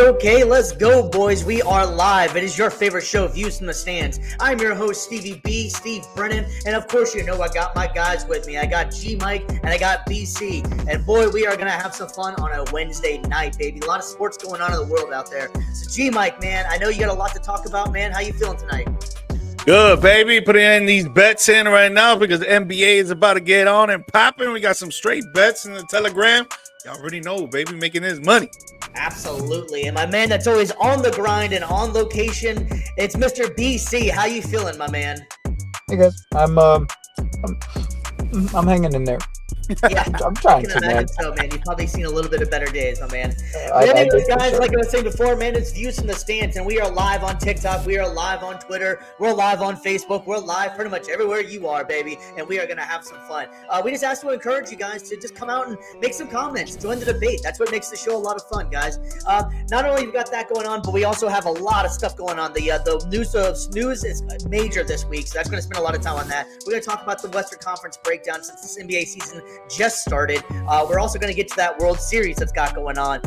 Okay, let's go, boys. We are live. It is your favorite show, Views from the Stands. I'm your host, Stevie B, Steve Brennan, and of course, you know I got my guys with me. I got G Mike and I got BC, and boy, we are gonna have some fun on a Wednesday night, baby. A lot of sports going on in the world out there. So, G Mike, man, I know you got a lot to talk about, man. How you feeling tonight? Good, baby. Putting in these bets in right now because the NBA is about to get on and popping. We got some straight bets in the Telegram. Y'all already know, baby, making his money. Absolutely. And my man that's always on the grind and on location, it's Mr. BC. How you feeling, my man? Hey guys, I'm hanging in there. Yeah, I'm trying to, man. So, man, you've probably seen a little bit of better days, my man. Anyways, guys, sure. like I was saying before, man, it's Views from the Stands, and we are live on TikTok. We are live on Twitter. We're live on Facebook. We're live pretty much everywhere you are, baby, and we are going to have some fun. We just asked to encourage you guys to just come out and make some comments. Join the debate. That's what makes the show a lot of fun, guys. Not only have we got that going on, but we also have a lot of stuff going on. The news is major this week, so that's going to spend a lot of time on that. We're going to talk about the Western Conference breakdown since this NBA season just started. We're also going to get to that World Series that's got going on.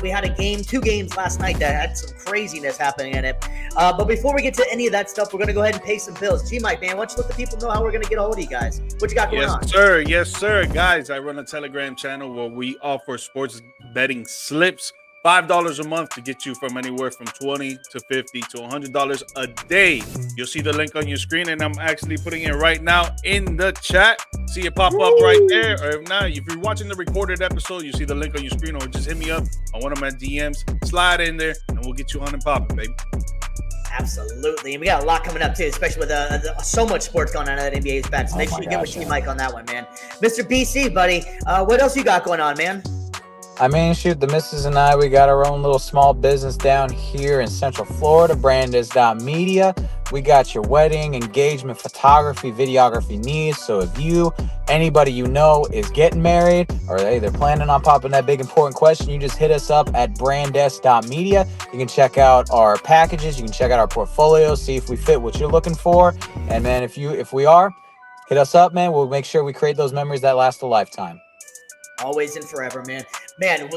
We had two games last night that had some craziness happening in it. But before we get to any of that stuff, we're going to go ahead and pay some bills. G-Mike, man, why don't you let the people know how we're going to get a hold of you guys? What you got going on? Yes, sir. Guys, I run a Telegram channel where we offer sports betting slips. $5 a month to get you from anywhere from $20 to $50 to $100 a day. You'll see the link on your screen, and I'm actually putting it right now in the chat. See it pop up right there. Or if not, if you're watching the recorded episode, you see the link on your screen, or just hit me up on one of my DMs. Slide in there, and we'll get you on and popping, baby. Absolutely. And we got a lot coming up, too, especially with so much sports going on at NBA's bets. So make sure you get with G-Mike on that one, man. Mr. BC, buddy, what else you got going on, man? I mean, shoot, the missus and I, we got our own little small business down here in Central Florida, Brandes.media. We got your wedding, engagement, photography, videography needs. So if anybody you know is getting married, or they're planning on popping that big important question, you just hit us up at Brandes.media. You can check out our packages, you can check out our portfolio, see if we fit what you're looking for. And man, if we are, hit us up, man. We'll make sure we create those memories that last a lifetime. Always and forever, man.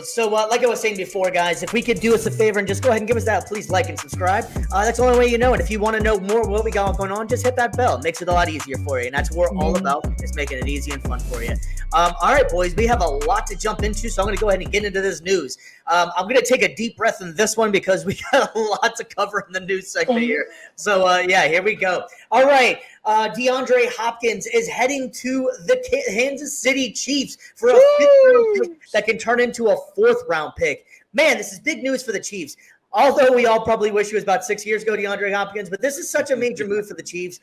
So like I was saying before, guys, if we could do us a favor and just go ahead and give us that, please like and subscribe. That's the only way you know it. If you want to know more of what we got going on, just hit that bell. It makes it a lot easier for you, and that's what we're all about, is making it easy and fun for you. All right, boys, we have a lot to jump into, so I'm going to go ahead and get into this news. I'm going to take a deep breath in this one because we got a lot to cover in the news segment here. So, here we go. All right. DeAndre Hopkins is heading to the Kansas City Chiefs for a fifth-round pick that can turn into a fourth-round pick. Man, this is big news for the Chiefs. Although we all probably wish it was about 6 years ago, DeAndre Hopkins, but this is such a major move for the Chiefs.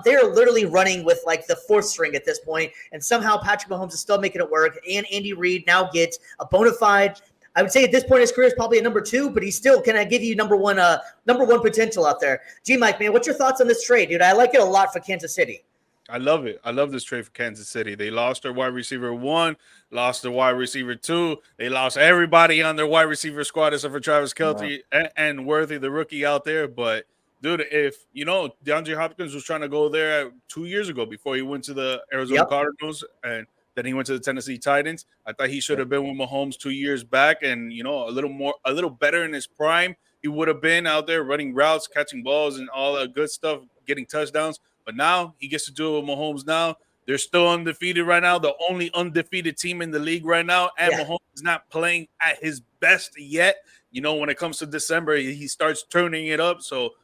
They're literally running with like the fourth string at this point, and somehow Patrick Mahomes is still making it work, and Andy Reid now gets a bona fide, I would say at this point in his career is probably a number two, but he still can give you number one potential out there. G-Mike, man, what's your thoughts on this trade, dude? I like it a lot for Kansas City. I love it. I love this trade for Kansas City. They lost their wide receiver 1, lost their wide receiver 2. They lost everybody on their wide receiver squad except for Travis Kelce and Worthy, the rookie out there. But, dude, if, DeAndre Hopkins was trying to go there 2 years ago before he went to the Arizona Cardinals and then he went to the Tennessee Titans. I thought he should have been with Mahomes 2 years back and, a little better in his prime. He would have been out there running routes, catching balls and all that good stuff, getting touchdowns. But now he gets to do it with Mahomes now. They're still undefeated right now, the only undefeated team in the league right now. And Mahomes is not playing at his best yet. When it comes to December, he starts turning it up. So,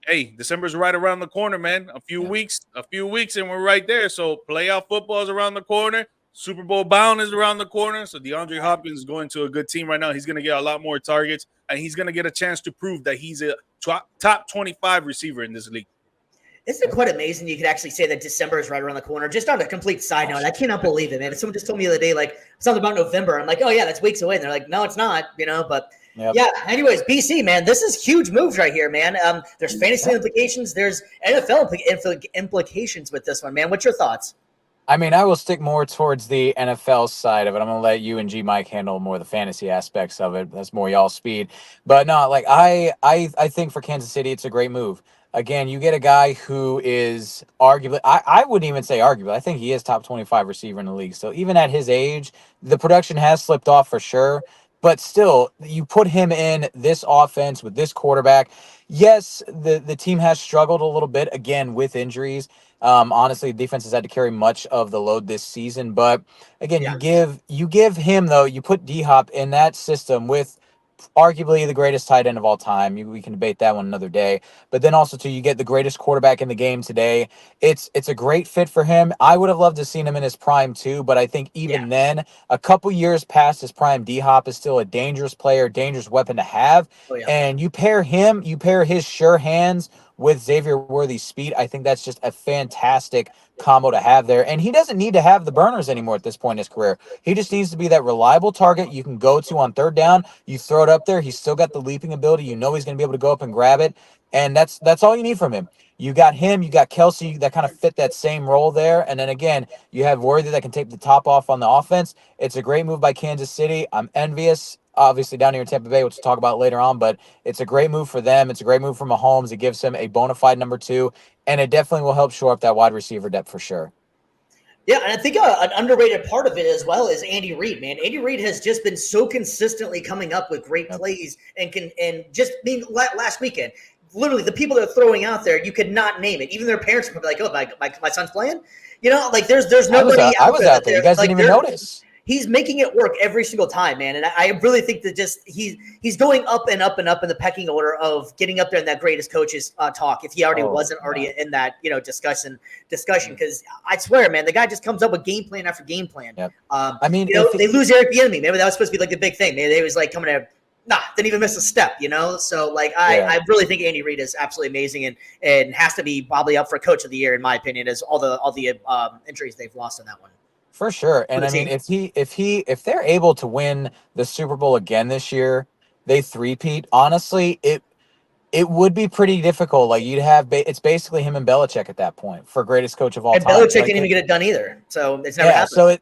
hey, December's right around the corner, man. A few weeks, and we're right there. So playoff football is around the corner. Super Bowl bound is around the corner. So DeAndre Hopkins is going to a good team right now. He's going to get a lot more targets, and he's going to get a chance to prove that he's a top 25 receiver in this league. Isn't it quite amazing you could actually say that December is right around the corner? Just on a complete side note, I cannot believe it, man. Someone just told me the other day, like, something about November. I'm like, oh, yeah, that's weeks away. And they're like, no, it's not, but anyways, BC, man, this is huge moves right here, man. There's fantasy implications. There's NFL implications with this one, man. What's your thoughts? I mean, I will stick more towards the NFL side of it. I'm going to let you and G Mike handle more of the fantasy aspects of it. That's more y'all's speed. But no, like I think for Kansas City, it's a great move. Again, you get a guy who is arguably, I wouldn't even say arguably, I think he is top 25 receiver in the league. So even at his age, the production has slipped off for sure. But still, you put him in this offense with this quarterback. Yes, the team has struggled a little bit again with injuries. Honestly, the defense has had to carry much of the load this season. But again, Yeah. you give him though. You put D Hop in that system with arguably the greatest tight end of all time. We can debate that one another day. But then also too, you get the greatest quarterback in the game today. It's a great fit for him. I would have loved to have seen him in his prime too, but I think Yeah. even then, a couple years past his prime, D Hop is still a dangerous player, dangerous weapon to have. Oh yeah. And you pair his sure hands with Xavier Worthy's speed. I think that's just a fantastic combo to have there. And he doesn't need to have the burners anymore at this point in his career. He just needs to be that reliable target you can go to on third down. You throw it up there. He's still got the leaping ability. You know he's going to be able to go up and grab it. And that's all you need from him. You got him, you got Kelsey that kind of fit that same role there. And then again, you have Worthy that can take the top off on the offense. It's a great move by Kansas City. I'm envious, obviously, down here in Tampa Bay, which we'll talk about later on, but it's a great move for them. It's a great move for Mahomes. It gives him a bona fide number 2, and it definitely will help shore up that wide receiver depth for sure. Yeah, and I think an underrated part of it as well is Andy Reid, man. Andy Reid has just been so consistently coming up with great plays and just last weekend, literally the people that are throwing out there, you could not name it. Even their parents would be like, "Oh, my son's playing." You know, like there's nobody I was out there. You guys like, didn't even notice. He's making it work every single time, man. And I really think that just he's going up and up and up in the pecking order of getting up there in that greatest coaches talk. If he already wasn't already in that discussion, because I swear, man, the guy just comes up with game plan after game plan. Yep. I mean, they lose Eric Bieniemy. Maybe that was supposed to be like the big thing. Maybe they was like coming at. Didn't even miss a step, So, like, I really think Andy Reid is absolutely amazing and has to be probably up for Coach of the Year in my opinion. As all the injuries they've lost in that one. For sure. And I mean, if they're able to win the Super Bowl again this year, they three-peat. Honestly, it would be pretty difficult. Like it's basically him and Belichick at that point for greatest coach of all and time. Belichick didn't even get it done either, so it's never happened. So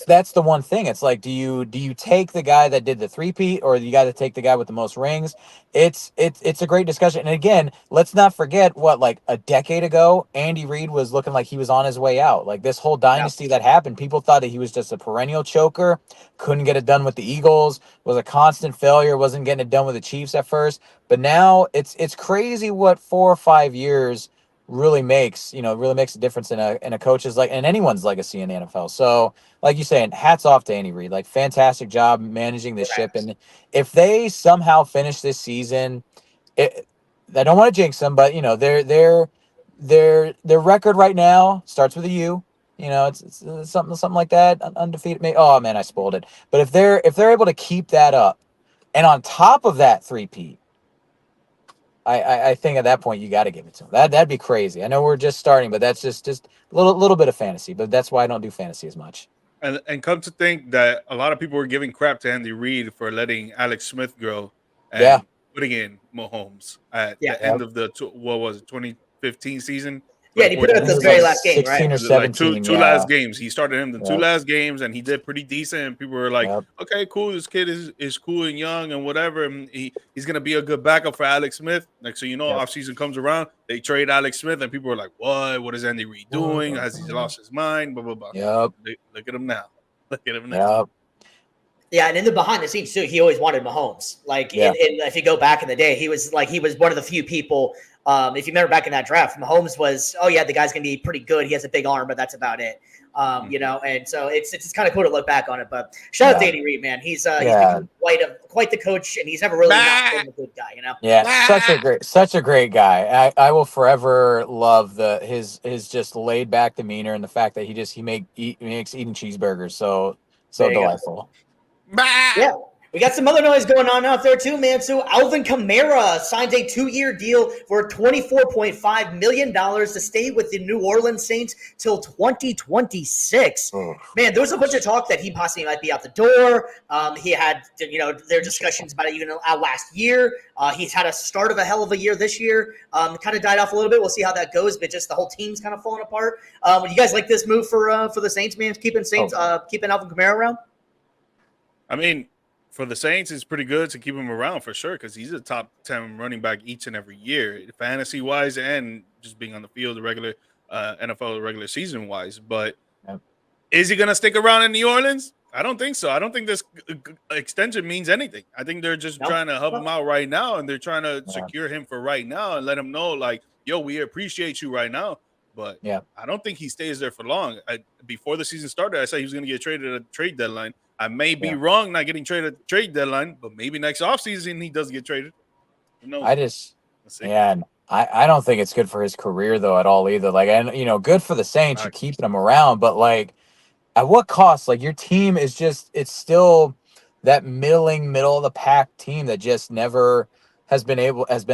that's the one thing. It's like, do you take the guy that did the three-peat or you got to take the guy with the most rings? It's a great discussion. And again, let's not forget like a decade ago, Andy Reid was looking like he was on his way out. Like this whole dynasty that happened, people thought that he was just a perennial choker, couldn't get it done with the Eagles, was a constant failure, wasn't getting it done with the Chiefs at first. But now it's crazy what 4 or 5 years really makes a difference in a coach's in anyone's legacy in the NFL. So like you're saying, hats off to Andy Reid. Like fantastic job managing this ship. And if they somehow finish this season, I don't want to jinx them, but their record right now starts with a U. It's something like that. Undefeated. Oh man, I spoiled it. But if they're able to keep that up, and on top of that three-peat, I think at that point you got to give it to him. That'd be crazy. I know we're just starting, but that's just a little bit of fantasy. But that's why I don't do fantasy as much. And come to think that a lot of people were giving crap to Andy Reid for letting Alex Smith go and putting in Mahomes at the end of the 2015 season. Yeah, and he put it at the very last game, 16 right? or 17. Like two last games. He started him the 2 last games, and he did pretty decent. And people were like, okay, cool. This kid is cool and young and whatever. And he's going to be a good backup for Alex Smith. Next thing you know, offseason comes around, they trade Alex Smith, and people are like, what? What is Andy Reid doing? Has he lost his mind? Blah, blah, blah. Yep. Look at him now. Look at him now. Yep. Yeah, and in the behind the scenes too, he always wanted Mahomes. Like, and if you go back in the day, he was one of the few people. If you remember back in that draft, Mahomes was, the guy's gonna be pretty good. He has a big arm, but that's about it. And so it's just kind of cool to look back on it. But shout out to Andy Reid, man. He's become quite the coach, and he's never really not been a good guy. Yeah, such a great guy. I will forever love his just laid back demeanor and the fact that he makes eating cheeseburgers so delightful. Yeah. We got some other noise going on out there too, man. So Alvin Kamara signs a 2-year deal for $24.5 million to stay with the New Orleans Saints till 2026. Man, there was a bunch of talk that he possibly might be out the door. He had, their discussions about it even out last year. He's had a start of a hell of a year this year. Kind of died off a little bit. We'll see how that goes, but just the whole team's kind of falling apart. You guys like this move for the Saints, man? Keeping Alvin Kamara around? I mean, for the Saints, it's pretty good to keep him around for sure because he's a top 10 running back each and every year, fantasy-wise and just being on the field, the regular NFL regular season-wise. But is he going to stick around in New Orleans? I don't think so. I don't think this extension means anything. I think they're just No? trying to help him out right now, and they're trying to Yeah. secure him for right now and let him know, like, yo, we appreciate you right now. But Yeah. I don't think he stays there for long. Before the season started, I said he was going to get traded at the trade deadline. I may be wrong not getting traded at the trade deadline, but maybe next offseason he does get traded. Who knows? Let's see. And I don't think it's good for his career though at all either. Like, and good for the Saints, you're keeping him around, but like, at what cost? Like, your team is it's still that middle of the pack team that just never has been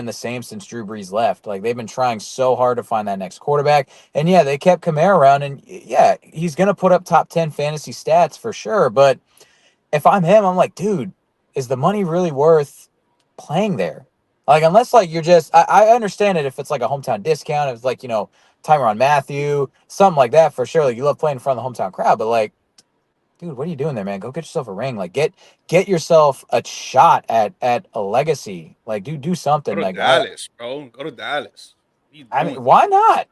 the same since Drew Brees left. Like, they've been trying so hard to find that next quarterback. And yeah, they kept Kamara around, and yeah, he's gonna put up top 10 fantasy stats for sure. But if I'm him, I'm like, dude, is the money really worth playing there? Like, unless like you're just, I understand it if it's like a hometown discount, if it's like, Tyrann Mathieu, something like that for sure. Like, you love playing in front of the hometown crowd, but like, dude, what are you doing there, man? Go get yourself a ring. Like, get yourself a shot at a legacy. Like, do something. Go to Like, Dallas, bro. Go to Dallas. I mean, why not?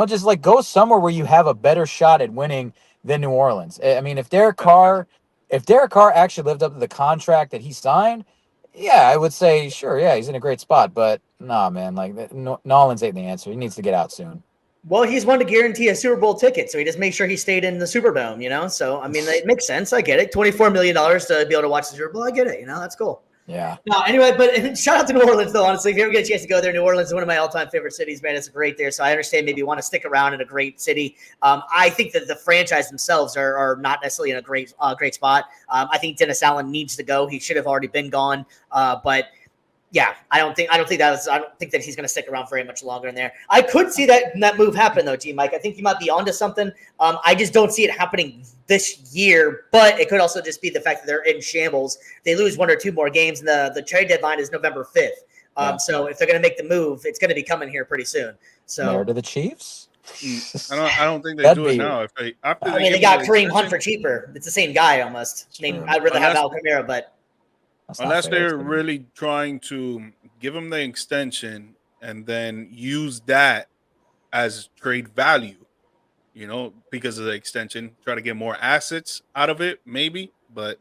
Just like go somewhere where you have a better shot at winning than New Orleans. I mean, if Derek Carr actually lived up to the contract that he signed, yeah, I would say sure, yeah, he's in a great spot. But nah, man, like New Orleans ain't the answer. He needs to get out soon. Well, he's one to guarantee a Super Bowl ticket, so he just makes sure he stayed in the Superdome, So, I mean, it makes sense. I get it. $24 million to be able to watch the Super Bowl. I get it. That's cool. Yeah. No, anyway, but shout out to New Orleans, though, honestly. If you ever get a chance to go there, New Orleans is one of my all-time favorite cities, man. It's great there, so I understand maybe you want to stick around in a great city. I think that the franchise themselves are not necessarily in a great spot. I think Dennis Allen needs to go. He should have already been gone, but – yeah, I don't think that he's going to stick around very much longer in there. I could see that move happen though, G Mike. I think you might be onto something. I just don't see it happening this year, but it could also just be the fact that they're in shambles. They lose one or two more games, and the trade deadline is November 5th. So if they're going to make the move, it's going to be coming here pretty soon. So Mayor to the Chiefs. I don't think they do it now. If they got Kareem Hunt for cheaper. It's the same guy almost. I'd rather have Al Kamara, but. Unless they're really trying to give him the extension and then use that as trade value, because of the extension, try to get more assets out of it, maybe. But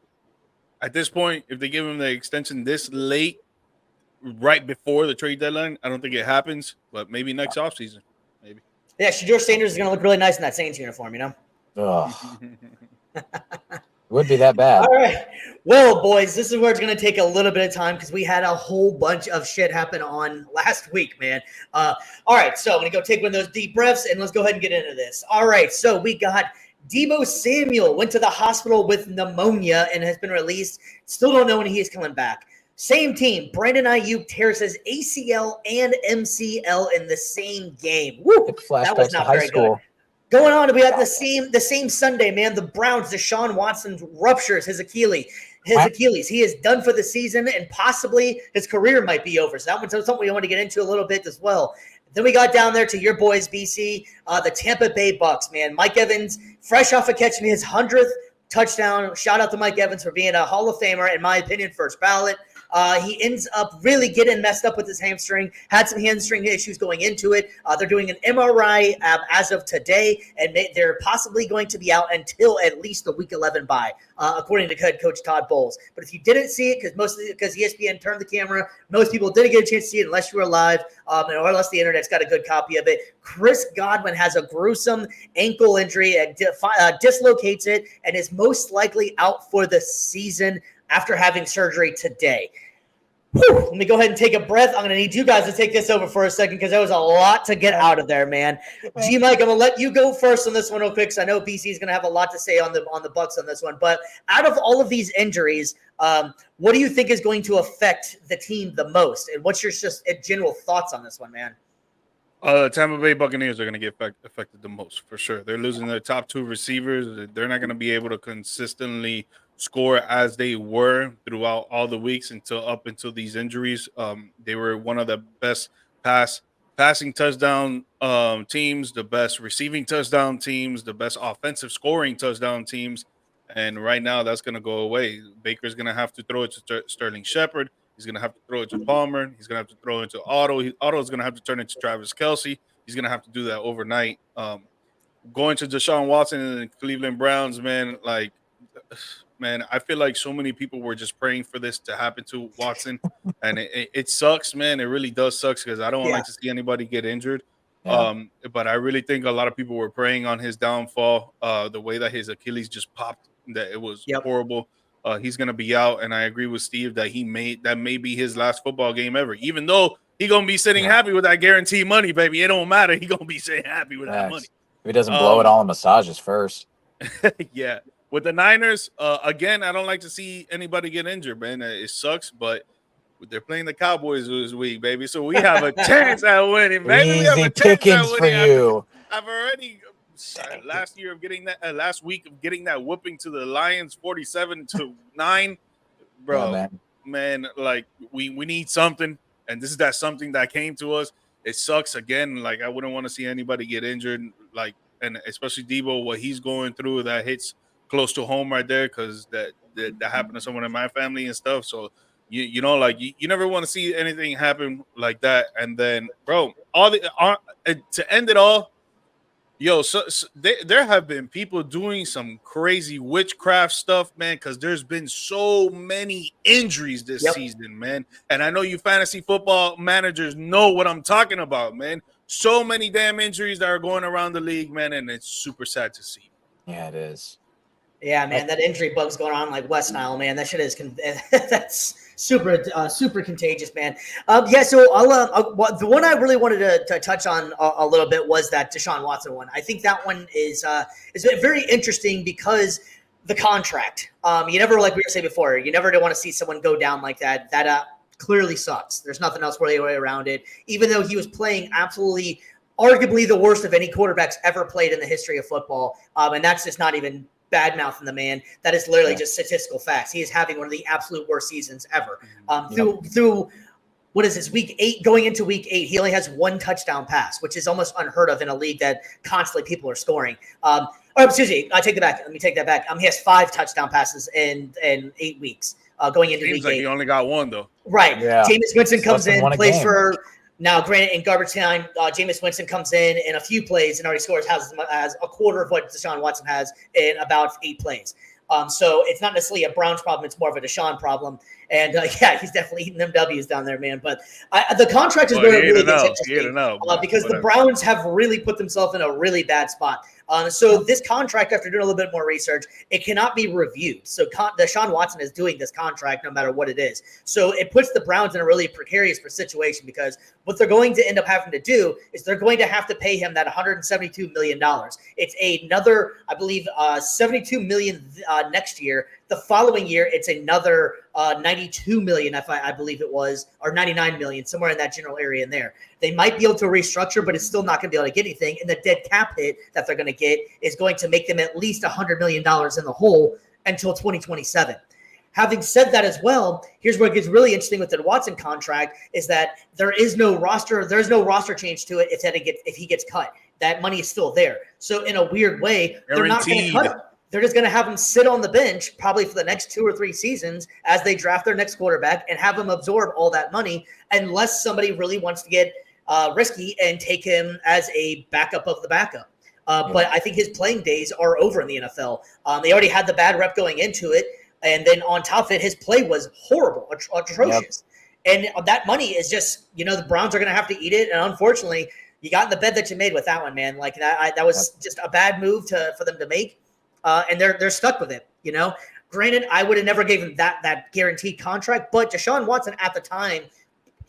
at this point, if they give him the extension this late, right before the trade deadline, I don't think it happens. But maybe next offseason, maybe. Yeah, Shedeur Sanders is going to look really nice in that Saints uniform, Ugh. Would be that bad. All right. Well, boys, this is where it's going to take a little bit of time because we had a whole bunch of shit happen on last week, man. All right. So I'm going to go take one of those deep breaths and let's go ahead and get into this. All right. So we got Deebo Samuel went to the hospital with pneumonia and has been released. Still don't know when he is coming back. Same team. Brandon Ayuk tears his ACL and MCL in the same game. Woo! That was not very good. Going on, we have the same Sunday, man. The Browns, Deshaun Watson ruptures his Achilles. He is done for the season, and possibly his career might be over. So that one's something we want to get into a little bit as well. Then we got down there to your boys, BC, the Tampa Bay Bucks, man. Mike Evans, fresh off of catching his 100th touchdown. Shout out to Mike Evans for being a Hall of Famer, in my opinion, first ballot. He ends up really getting messed up with his hamstring, had some hamstring issues going into it. They're doing an MRI as of today, and they're possibly going to be out until at least the week 11 bye, according to head coach Todd Bowles. But if you didn't see it, because ESPN turned the camera, most people didn't get a chance to see it unless you were live, or unless the internet's got a good copy of it. Chris Godwin has a gruesome ankle injury and dislocates it and is most likely out for the season after having surgery today. Whew, let me go ahead and take a breath. I'm going to need you guys to take this over for a second because there was a lot to get out of there, man. G-Mike, I'm going to let you go first on this one real quick because I know BC is going to have a lot to say on the Bucks on this one. But out of all of these injuries, what do you think is going to affect the team the most? And what's your just general thoughts on this one, man? Tampa Bay Buccaneers are going to get affected the most, for sure. They're losing their top two receivers. They're not going to be able to consistently score as they were throughout all the weeks up until these injuries. They were one of the best passing touchdown teams, the best receiving touchdown teams, the best offensive scoring touchdown teams. And right now that's going to go away. Baker's going to have to throw it to Sterling Shepard. He's going to have to throw it to Palmer. He's going to have to throw it to Otto. Otto's going to have to turn it to Travis Kelce. He's going to have to do that overnight. Going to Deshaun Watson and the Cleveland Browns, man, like man, I feel like so many people were just praying for this to happen to Watson, and it sucks, man. It really does suck because I don't like to see anybody get injured. Yeah. But I really think a lot of people were praying on his downfall. The way that his Achilles just popped, that it was horrible. He's gonna be out, and I agree with Steve that that may be his last football game ever. Even though he gonna be sitting happy with that guaranteed money, baby. It don't matter. He gonna be sitting happy with that money. If he doesn't blow it all in massages first. Yeah. With the Niners, again, I don't like to see anybody get injured, man. It sucks, but they're playing the Cowboys this week, baby. So we have a chance at winning, baby. Easy pickings for you. I've already last week of getting that whooping to the Lions 47-9. Bro, man, like we need something, and this is that something that came to us. It sucks again. Like I wouldn't want to see anybody get injured, like, and especially Debo, what he's going through, that hits close to home right there, because that happened to someone in my family and stuff. So you know, like you never want to see anything happen like that. And then, bro, to end it all, yo, so there have been people doing some crazy witchcraft stuff, man, because there's been so many injuries this season, man. And I know you fantasy football managers know what I'm talking about, man. So many damn injuries that are going around the league, man, and it's super sad to see. Yeah, it is. Yeah, man, that injury bug's going on like West Nile, man. That shit is that's super contagious, man. So I'll the one I really wanted to touch on a little bit was that Deshaun Watson one. I think that one is very interesting because the contract. You never, like we were saying before, you never want to see someone go down like that. That clearly sucks. There's nothing else really way around it. Even though he was playing absolutely, arguably the worst of any quarterbacks ever played in the history of football, and that's just not even bad mouthing the man. That is literally just statistical facts. He is having one of the absolute worst seasons ever. Through what is this, week 8, going into week 8, he only has 1 touchdown pass, which is almost unheard of in a league that constantly people are scoring. Excuse me, I take that back. Let me take that back. He has 5 touchdown passes in 8 weeks. Going into week 8. He only got 1 though. Right. Yeah. Jameis Winston comes in, plays for. Now, granted, in garbage time, Jameis Winston comes in a few plays and already scores has a quarter of what Deshaun Watson has in about 8 plays. So it's not necessarily a Browns problem. It's more of a Deshaun problem. And, he's definitely eating them W's down there, man. But the contract is where it really gets interesting because the Browns have really put themselves in a really bad spot. So this contract, after doing a little bit more research, it cannot be reviewed. So Deshaun Watson is doing this contract no matter what it is. So it puts the Browns in a really precarious situation because what they're going to end up having to do is they're going to have to pay him that $172 million. It's another, I believe, $72 million next year. The following year, it's another $92 million, I believe it was, or $99 million, somewhere in that general area in there. They might be able to restructure, but it's still not going to be able to get anything. And the dead cap hit that they're going to get is going to make them at least $100 million in the hole until 2027. Having said that as well, here's where it gets really interesting with the Watson contract is that there's no roster change to it if he gets cut. That money is still there. So in a weird way, they're not going to cut him. They're just going to have him sit on the bench probably for the next 2 or 3 seasons as they draft their next quarterback and have him absorb all that money unless somebody really wants to get risky and take him as a backup of the backup. But I think his playing days are over in the NFL. They already had the bad rep going into it. And then on top of it, his play was horrible, atrocious. And that money is just, the Browns are going to have to eat it. And unfortunately, you got in the bed that you made with that one, man. Like that was just a bad move for them to make. And they're stuck with it, Granted, I would have never gave him that guaranteed contract, but Deshaun Watson at the time,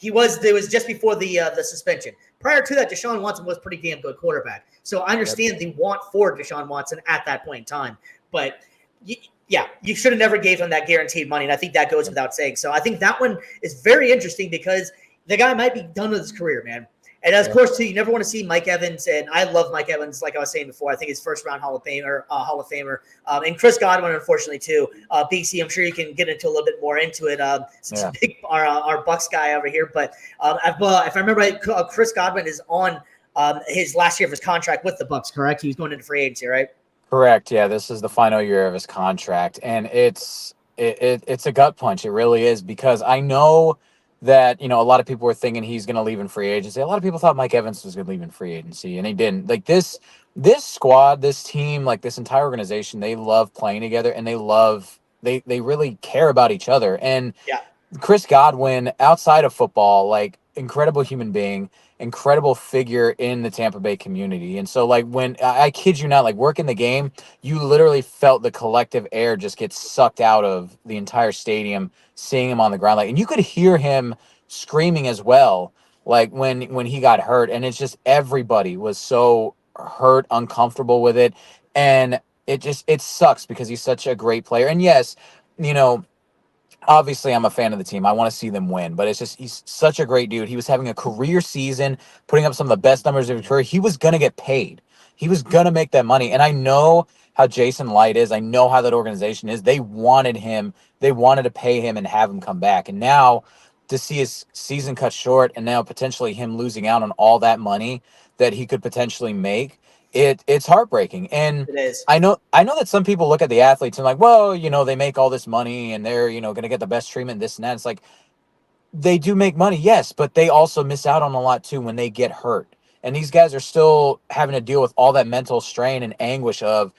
it was just before the suspension. Prior to that, Deshaun Watson was pretty damn good quarterback. So I understand the want for Deshaun Watson at that point in time. But you should have never gave him that guaranteed money, and I think that goes without saying. So I think that one is very interesting because the guy might be done with his career, man. And of course, too, you never want to see Mike Evans, and I love Mike Evans, like I was saying before. I think he's first-round Hall of Famer, and Chris Godwin, unfortunately, too. BC, I'm sure you can get into a little bit more into it. Since our Bucks guy over here, but if I remember right, Chris Godwin is on his last year of his contract with the Bucks. Correct? He was going into free agency, right? Correct. Yeah, this is the final year of his contract, and it's a gut punch. It really is, because I know that, a lot of people were thinking he's going to leave in free agency. A lot of people thought Mike Evans was going to leave in free agency, and he didn't. Like this squad, this team, like this entire organization, they love playing together, and they love they really care about each other. And Yeah. Chris Godwin, outside of football, like incredible human being, incredible figure in the Tampa Bay community. And so, like, when I kid you not, like working the game, you literally felt the collective air just get sucked out of the entire stadium, seeing him on the ground, like, and you could hear him screaming as well, like when he got hurt, and it's just everybody was so hurt, uncomfortable with it, and it sucks because he's such a great player. And yes, you know, obviously I'm a fan of the team. I want to see them win, but it's just he's such a great dude. He was having a career season, putting up some of the best numbers of his career. He was gonna get paid. He was gonna make that money. And I know how Jason Light is. I know how that organization is. They wanted him. They wanted to pay him and have him come back. And now to see his season cut short and now potentially him losing out on all that money that he could potentially make, it's heartbreaking. And It is. I know that some people look at the athletes and like, well, you know, they make all this money and they're, you know, going to get the best treatment, this and that. It's like they do make money, yes, but they also miss out on a lot too when they get hurt. And these guys are still having to deal with all that mental strain and anguish of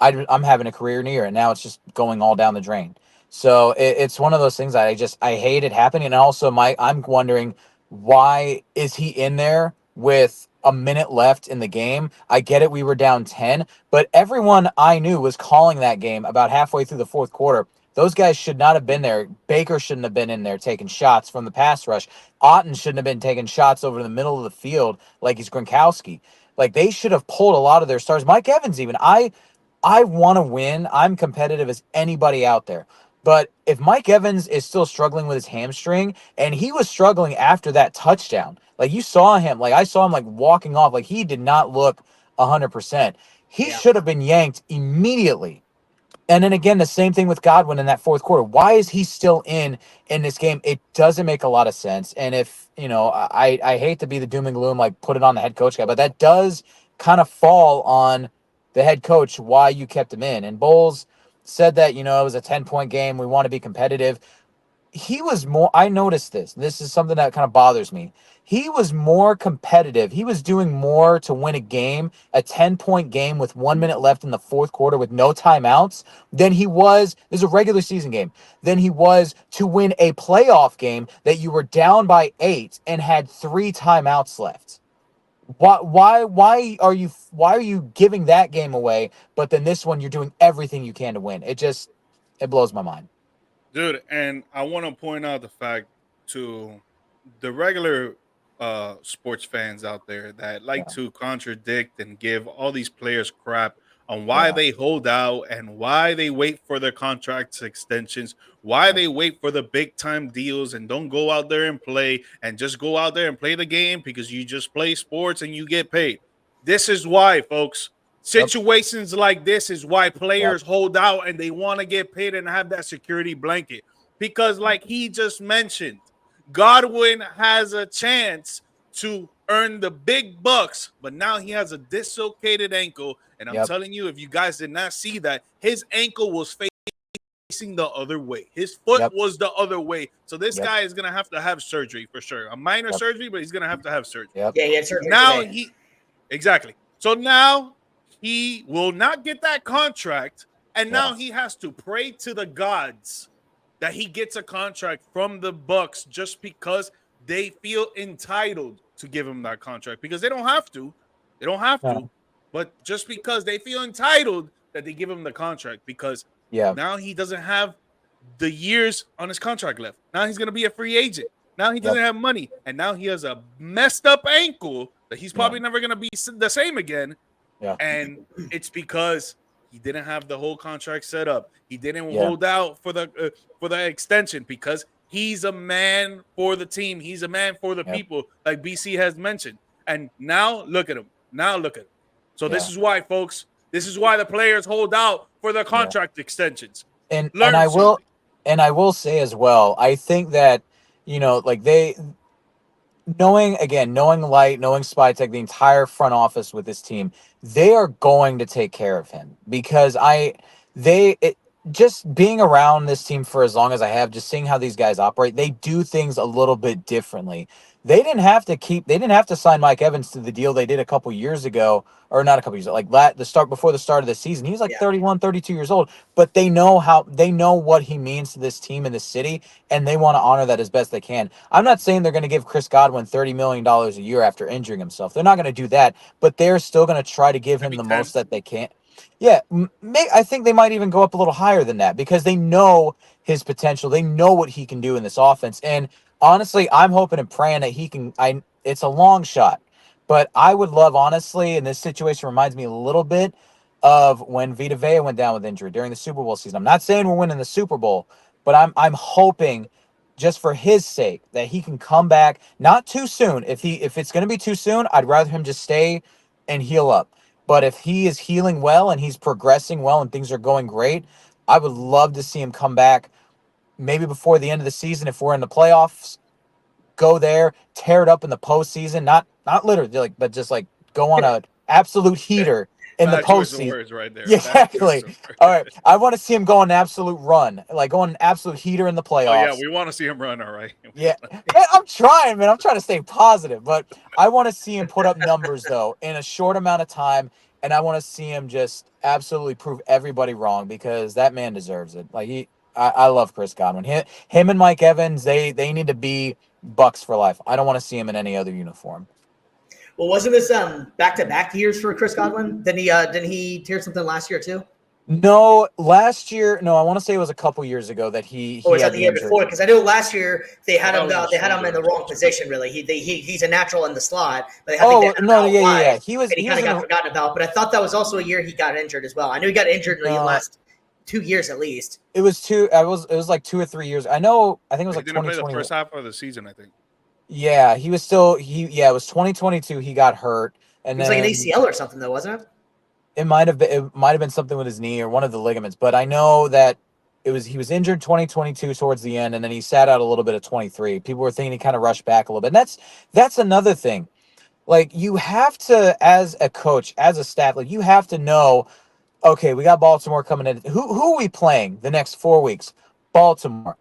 I'm having a career year and now it's just going all down the drain. So it's one of those things that I hate it happening. And also I'm wondering, why is he in there with a minute left in the game? I get it, we were down 10, but everyone I knew was calling that game about halfway through the fourth quarter. Those guys should not have been there. Baker shouldn't have been in there taking shots from the pass rush. Otten shouldn't have been taking shots over the middle of the field like he's Gronkowski. Like, they should have pulled a lot of their stars. Mike Evans, even. I want to win. I'm competitive as anybody out there. But if Mike Evans is still struggling with his hamstring, and he was struggling after that touchdown, like you saw him, like I saw him like walking off, like he did not look 100%. He should have been yanked immediately. And then again, the same thing with Godwin in that fourth quarter. Why is he still in this game? It doesn't make a lot of sense. And if, you know, I hate to be the doom and gloom, like put it on the head coach guy, but that does kind of fall on the head coach why you kept him in. And Bowles said that, you know, it was a 10-point game. We want to be competitive. He was more, I noticed this. This is something that kind of bothers me. He was more competitive. He was doing more to win a game, a 10-point game with 1 minute left in the fourth quarter with no timeouts, than he was, this is a regular season game, than he was to win a playoff game that you were down by 8 and had 3 timeouts left. Why are you giving that game away, but then this one you're doing everything you can to win? It blows my mind. Dude, and I want to point out the fact to the regular sports fans out there that like to contradict and give all these players crap on why they hold out and why they wait for their contracts extensions, why they wait for the big time deals and don't go out there and play and just go out there and play the game because you just play sports and you get paid. This is why, folks. Situations like this is why players hold out and they want to get paid and have that security blanket. Because, like he just mentioned, Godwin has a chance to earn the big bucks, but now he has a dislocated ankle. And I'm telling you, if you guys did not see that, his ankle was facing the other way. His foot was the other way. So this guy is going to have surgery for sure. A minor surgery, but he's going to have surgery. Yeah, he had surgery Now today. Exactly. So now he will not get that contract, and now he has to pray to the gods that he gets a contract from the Bucks just because they feel entitled to give him that contract, because they don't have to. They don't have to, but just because they feel entitled that they give him the contract, because now he doesn't have the years on his contract left. Now he's going to be a free agent. Now he doesn't have money, and now he has a messed up ankle that he's probably never going to be the same again. And it's because he didn't have the whole contract set up. He didn't hold out for the extension because he's a man for the team. He's a man for the people, like BC has mentioned. And now look at him. So this is why, folks. This is why the players hold out for their contract extensions. And I will say as well, I think that, you know, like knowing Light, knowing Spytek, the entire front office with this team, they are going to take care of him because just being around this team for as long as I have, just seeing how these guys operate, they do things a little bit differently. They didn't have to sign Mike Evans to the deal they did a couple years ago, or not a couple years, like before the start of the season. He was like Yeah. 31, 32 years old, but they know what he means to this team and this city, and they want to honor that as best they can. I'm not saying they're going to give Chris Godwin $30 million a year after injuring himself. They're not going to do that, but they're still going to try to give him Maybe the 10. most that they can. Yeah, I think they might even go up a little higher than that because they know his potential. They know what he can do in this offense. And honestly, I'm hoping and praying that he can. It's a long shot, but I would love, honestly, and this situation reminds me a little bit of when Vita Vea went down with injury during the Super Bowl season. I'm not saying we're winning the Super Bowl, but I'm hoping, just for his sake, that he can come back not too soon. If it's going to be too soon, I'd rather him just stay and heal up. But if he is healing well and he's progressing well and things are going great, I would love to see him come back maybe before the end of the season if we're in the playoffs. Go there, tear it up in the postseason, not literally like, but just like go on a absolute heater in the Bad choice of postseason. words right there. Yeah, Bad choice exactly. of All words. right, I want to see him go on an absolute run, like go on an absolute heater in the Oh yeah, playoffs. we want to see him run. All right. Yeah, man, I'm trying, man. I'm trying to stay positive, but I want to see him put up numbers though in a short amount of time, and I want to see him just absolutely prove everybody wrong because that man deserves it. I love Chris Godwin. Him and Mike Evans, they need to be Bucks for life. I don't want to see him in any other uniform. Well, wasn't this back-to-back years for Chris Godwin? Didn't he tear something last year too? No, last year, no, I want to say it was a couple years ago that Or he was that had the the year injury. before? Because I know last year they had That him. was a They had him shoulder in the injury wrong too. position. Really, he's a natural in the slot, but I think they Oh had him no, out yeah. wide, He was and he he kind was of in got a forgotten about. But I thought that was also a year he got injured as well. I knew he got injured in the no. last 2 years at least. It was it was like 2 or 3 years. I know. I think it was He like didn't play the 2020. first half of the season, I think. Yeah, he was still yeah. It was 2022. He got hurt, It and was like an then ACL or something, though, wasn't it? it might have been something with his knee or one of the ligaments. But I know that he was injured 2022 towards the end, and then he sat out a little bit of 23. People were thinking he kind of rushed back a little bit. And that's another thing. Like you have to, as a coach, as a staff, like you have to know. Okay, we got Baltimore coming in. Who are we playing the next 4 weeks? Baltimore,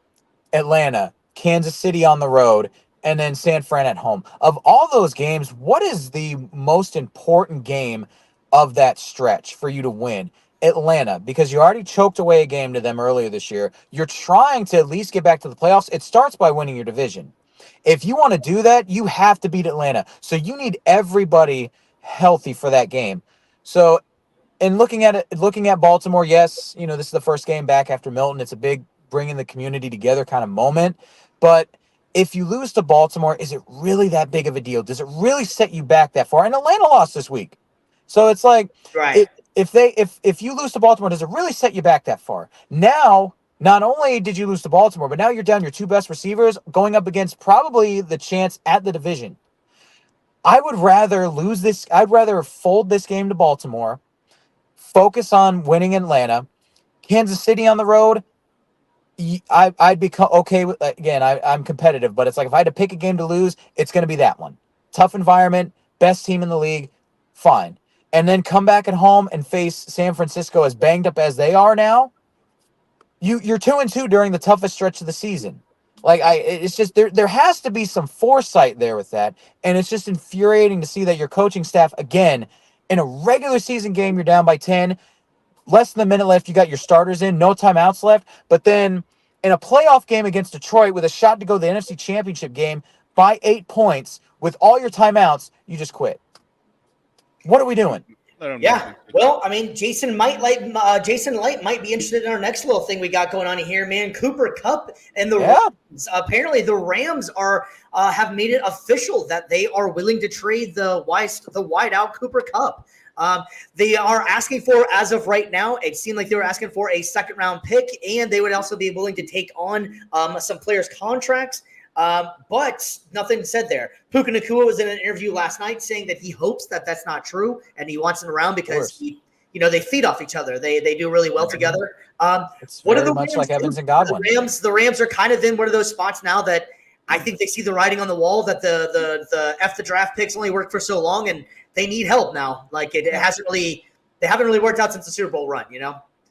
Atlanta, Kansas City on the road, and then San Fran at home. Of all those games, what is the most important game of that stretch for you to win? Atlanta, because you already choked away a game to them earlier this year. You're trying to at least get back to the playoffs. It starts by winning your division. If you want to do that, you have to beat Atlanta. So you need everybody healthy for that game. So, and looking at Baltimore, yes, this is the first game back after Milton. It's a big bringing the community together kind of moment. But if you lose to Baltimore, is it really that big of a deal? Does it really set you back that far? And Atlanta lost this week. So it's like Right. if you lose to Baltimore, does it really set you back that far? Now, not only did you lose to Baltimore, but now you're down your two best receivers going up against probably the chance at the division. I would rather lose this. I'd rather fold this game to Baltimore, focus on winning Atlanta. Kansas City on the road, I'd be okay with, again, I'm competitive, but it's like if I had to pick a game to lose, it's going to be that one. Tough environment, best team in the league, fine. And then come back at home and face San Francisco as banged up as they are now. You're 2-2 during the toughest stretch of the season. It's just there has to be some foresight there with that, and it's just infuriating to see that your coaching staff, again, in a regular season game, you're down by 10. Less than a minute left. You got your starters in, no timeouts left. But then in a playoff game against Detroit with a shot to go to the NFC Championship game by 8 points with all your timeouts, you just quit. What are we doing? Yeah. Well, I mean, Jason Light might be interested in our next little thing we got going on here, man. Cooper Kupp and the Rams. Apparently, the Rams have made it official that they are willing to trade the wideout Cooper Kupp. They are asking for, as of right now, it seemed like they were asking for a second-round pick, and they would also be willing to take on some players' contracts. But nothing said there. Puka Nacua was in an interview last night saying that he hopes that that's not true, and he wants him around because they feed off each other. They do really well together. It's very much like Evans and Godwin. The Rams are kind of in one of those spots now that I think they see the writing on the wall that the draft picks only worked for so long, and they need help now. Like they haven't really worked out since the Super Bowl run,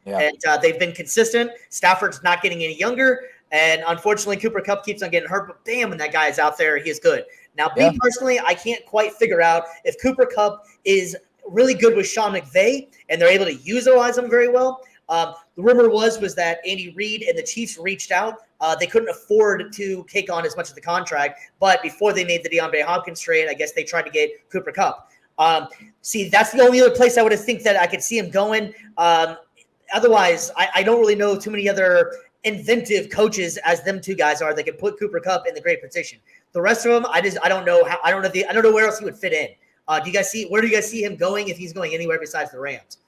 Yeah. And they've been consistent. Stafford's not getting any younger. And unfortunately, Cooper Kupp keeps on getting hurt. But damn, when that guy is out there, he is good. Now, me personally, I can't quite figure out if Cooper Kupp is really good with Sean McVay and they're able to utilize him very well. The rumor was that Andy Reid and the Chiefs reached out. They couldn't afford to take on as much of the contract. But before they made the DeAndre Hopkins trade, I guess they tried to get Cooper Kupp. See, that's the only other place I would think that I could see him going. Otherwise, I don't really know too many other inventive coaches as them two guys are that can put Cooper Kupp in the great position. The rest of them, I don't know where else he would fit in. Where do you guys see him going if he's going anywhere besides the Rams?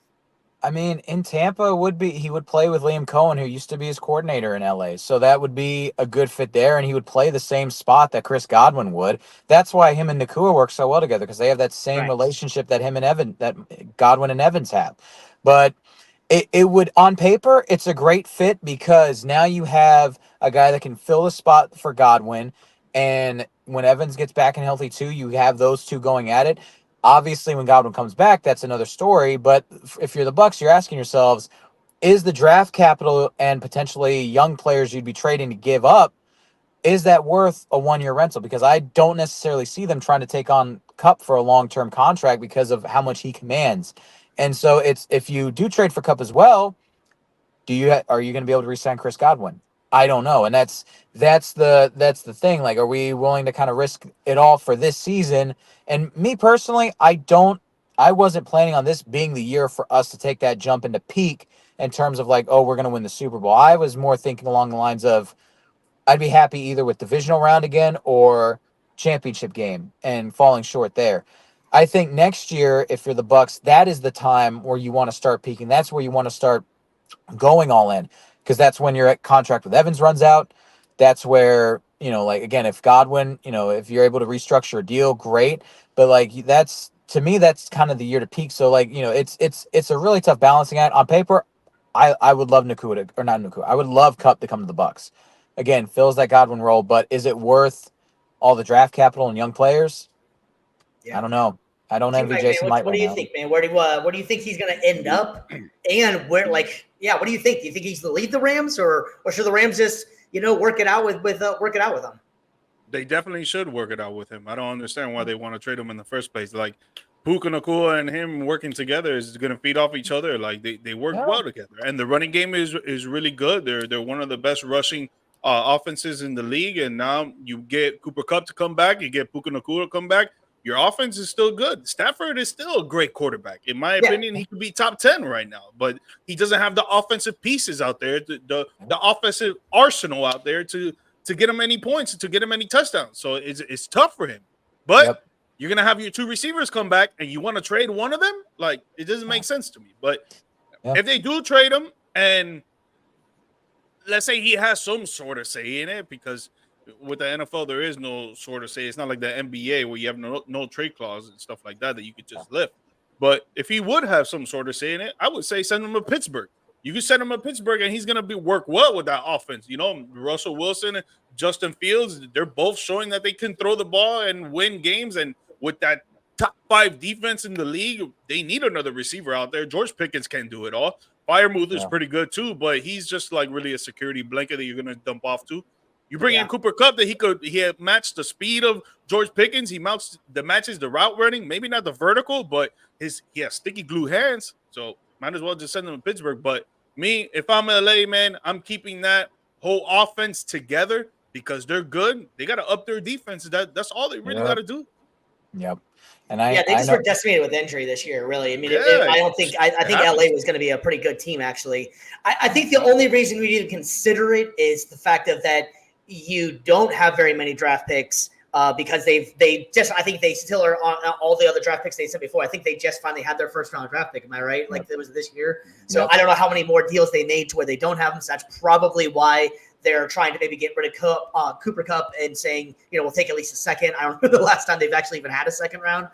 I mean, in Tampa he would play with Liam Cohen, who used to be his coordinator in LA. So that would be a good fit there, and he would play the same spot that Chris Godwin would. That's why him and Nakua work so well together, because they have that same relationship that Godwin and Evans have. But it would, on paper, it's a great fit because now you have a guy that can fill the spot for Godwin, and when Evans gets back and healthy too, you have those two going at it. Obviously, when Godwin comes back, that's another story. But if you're the Bucs, you're asking yourselves, is the draft capital and potentially young players you'd be trading to give up, is that worth a one-year rental? Because I don't necessarily see them trying to take on Kupp for a long-term contract because of how much he commands. And so it's, if you do trade for Kupp as well, are you going to be able to re-sign Chris Godwin? I don't know. And that's the thing. Like, are we willing to kind of risk it all for this season? And me personally, I wasn't planning on this being the year for us to take that jump into peak in terms of like, oh, we're going to win the Super Bowl. I was more thinking along the lines of, I'd be happy either with divisional round again or championship game and falling short there. I think next year, if you're the Bucs, that is the time where you want to start peaking. That's where you want to start going all in, because that's when your contract with Evans runs out. That's where, like, again, if Godwin, if you're able to restructure a deal, great. But like, to me, that's kind of the year to peak. So like, it's a really tough balancing act. On paper, I would love I would love Kupp to come to the Bucs. Again, fills that Godwin role, but is it worth all the draft capital and young players? Yeah. I don't know. I don't envy Jason Light. What do you think, man? Where do you think he's going to end up? And what do you think? Do you think he's to lead the Rams, or should the Rams just work it out with him? They definitely should work it out with him. I don't understand why they want to trade him in the first place. Like, Puka Nacua and him working together is going to feed off each other. Like, they work well together, and the running game is really good. They're one of the best rushing offenses in the league. And now you get Cooper Kupp to come back, you get Puka Nacua to come back. Your offense is still good. Stafford is still a great quarterback. In my opinion, he could be top 10 right now, but he doesn't have the offensive pieces out there, the offensive arsenal out there to get him any points, to get him any touchdowns. So it's tough for him. But you're going to have your two receivers come back and you want to trade one of them? Like, it doesn't make sense to me. But if they do trade him, and let's say he has some sort of say in it, because with the NFL, there is no sort of say. It's not like the NBA where you have no trade clause and stuff like that you could just lift. But if he would have some sort of say in it, I would say send him to Pittsburgh. You can send him to Pittsburgh, and he's going to work well with that offense. Russell Wilson and Justin Fields, they're both showing that they can throw the ball and win games. And with that top 5 defense in the league, they need another receiver out there. George Pickens can't do it all. Firemouth is pretty good too, but he's just like really a security blanket that you're going to dump off to. You bring in Cooper Kupp that he had matched the speed of George Pickens. He matches the route running, maybe not the vertical, but he has sticky glue hands. So might as well just send him to Pittsburgh. But me, if I'm LA, man, I'm keeping that whole offense together because they're good. They got to up their defense. That's all they really got to do. Yep. And they just were decimated with injury this year, really. I mean, I think LA was going to be a pretty good team, actually. I think the only reason we need to consider it is the fact that you don't have very many draft picks because I think they still are on all the other draft picks they said before. I think they just finally had their first round draft pick. Am I right? Like, it was this year. So I don't know how many more deals they made to where they don't have them. So that's probably why they're trying to maybe get rid of Cooper Kupp and saying, we'll take at least a second. I don't know the last time they've actually even had a second round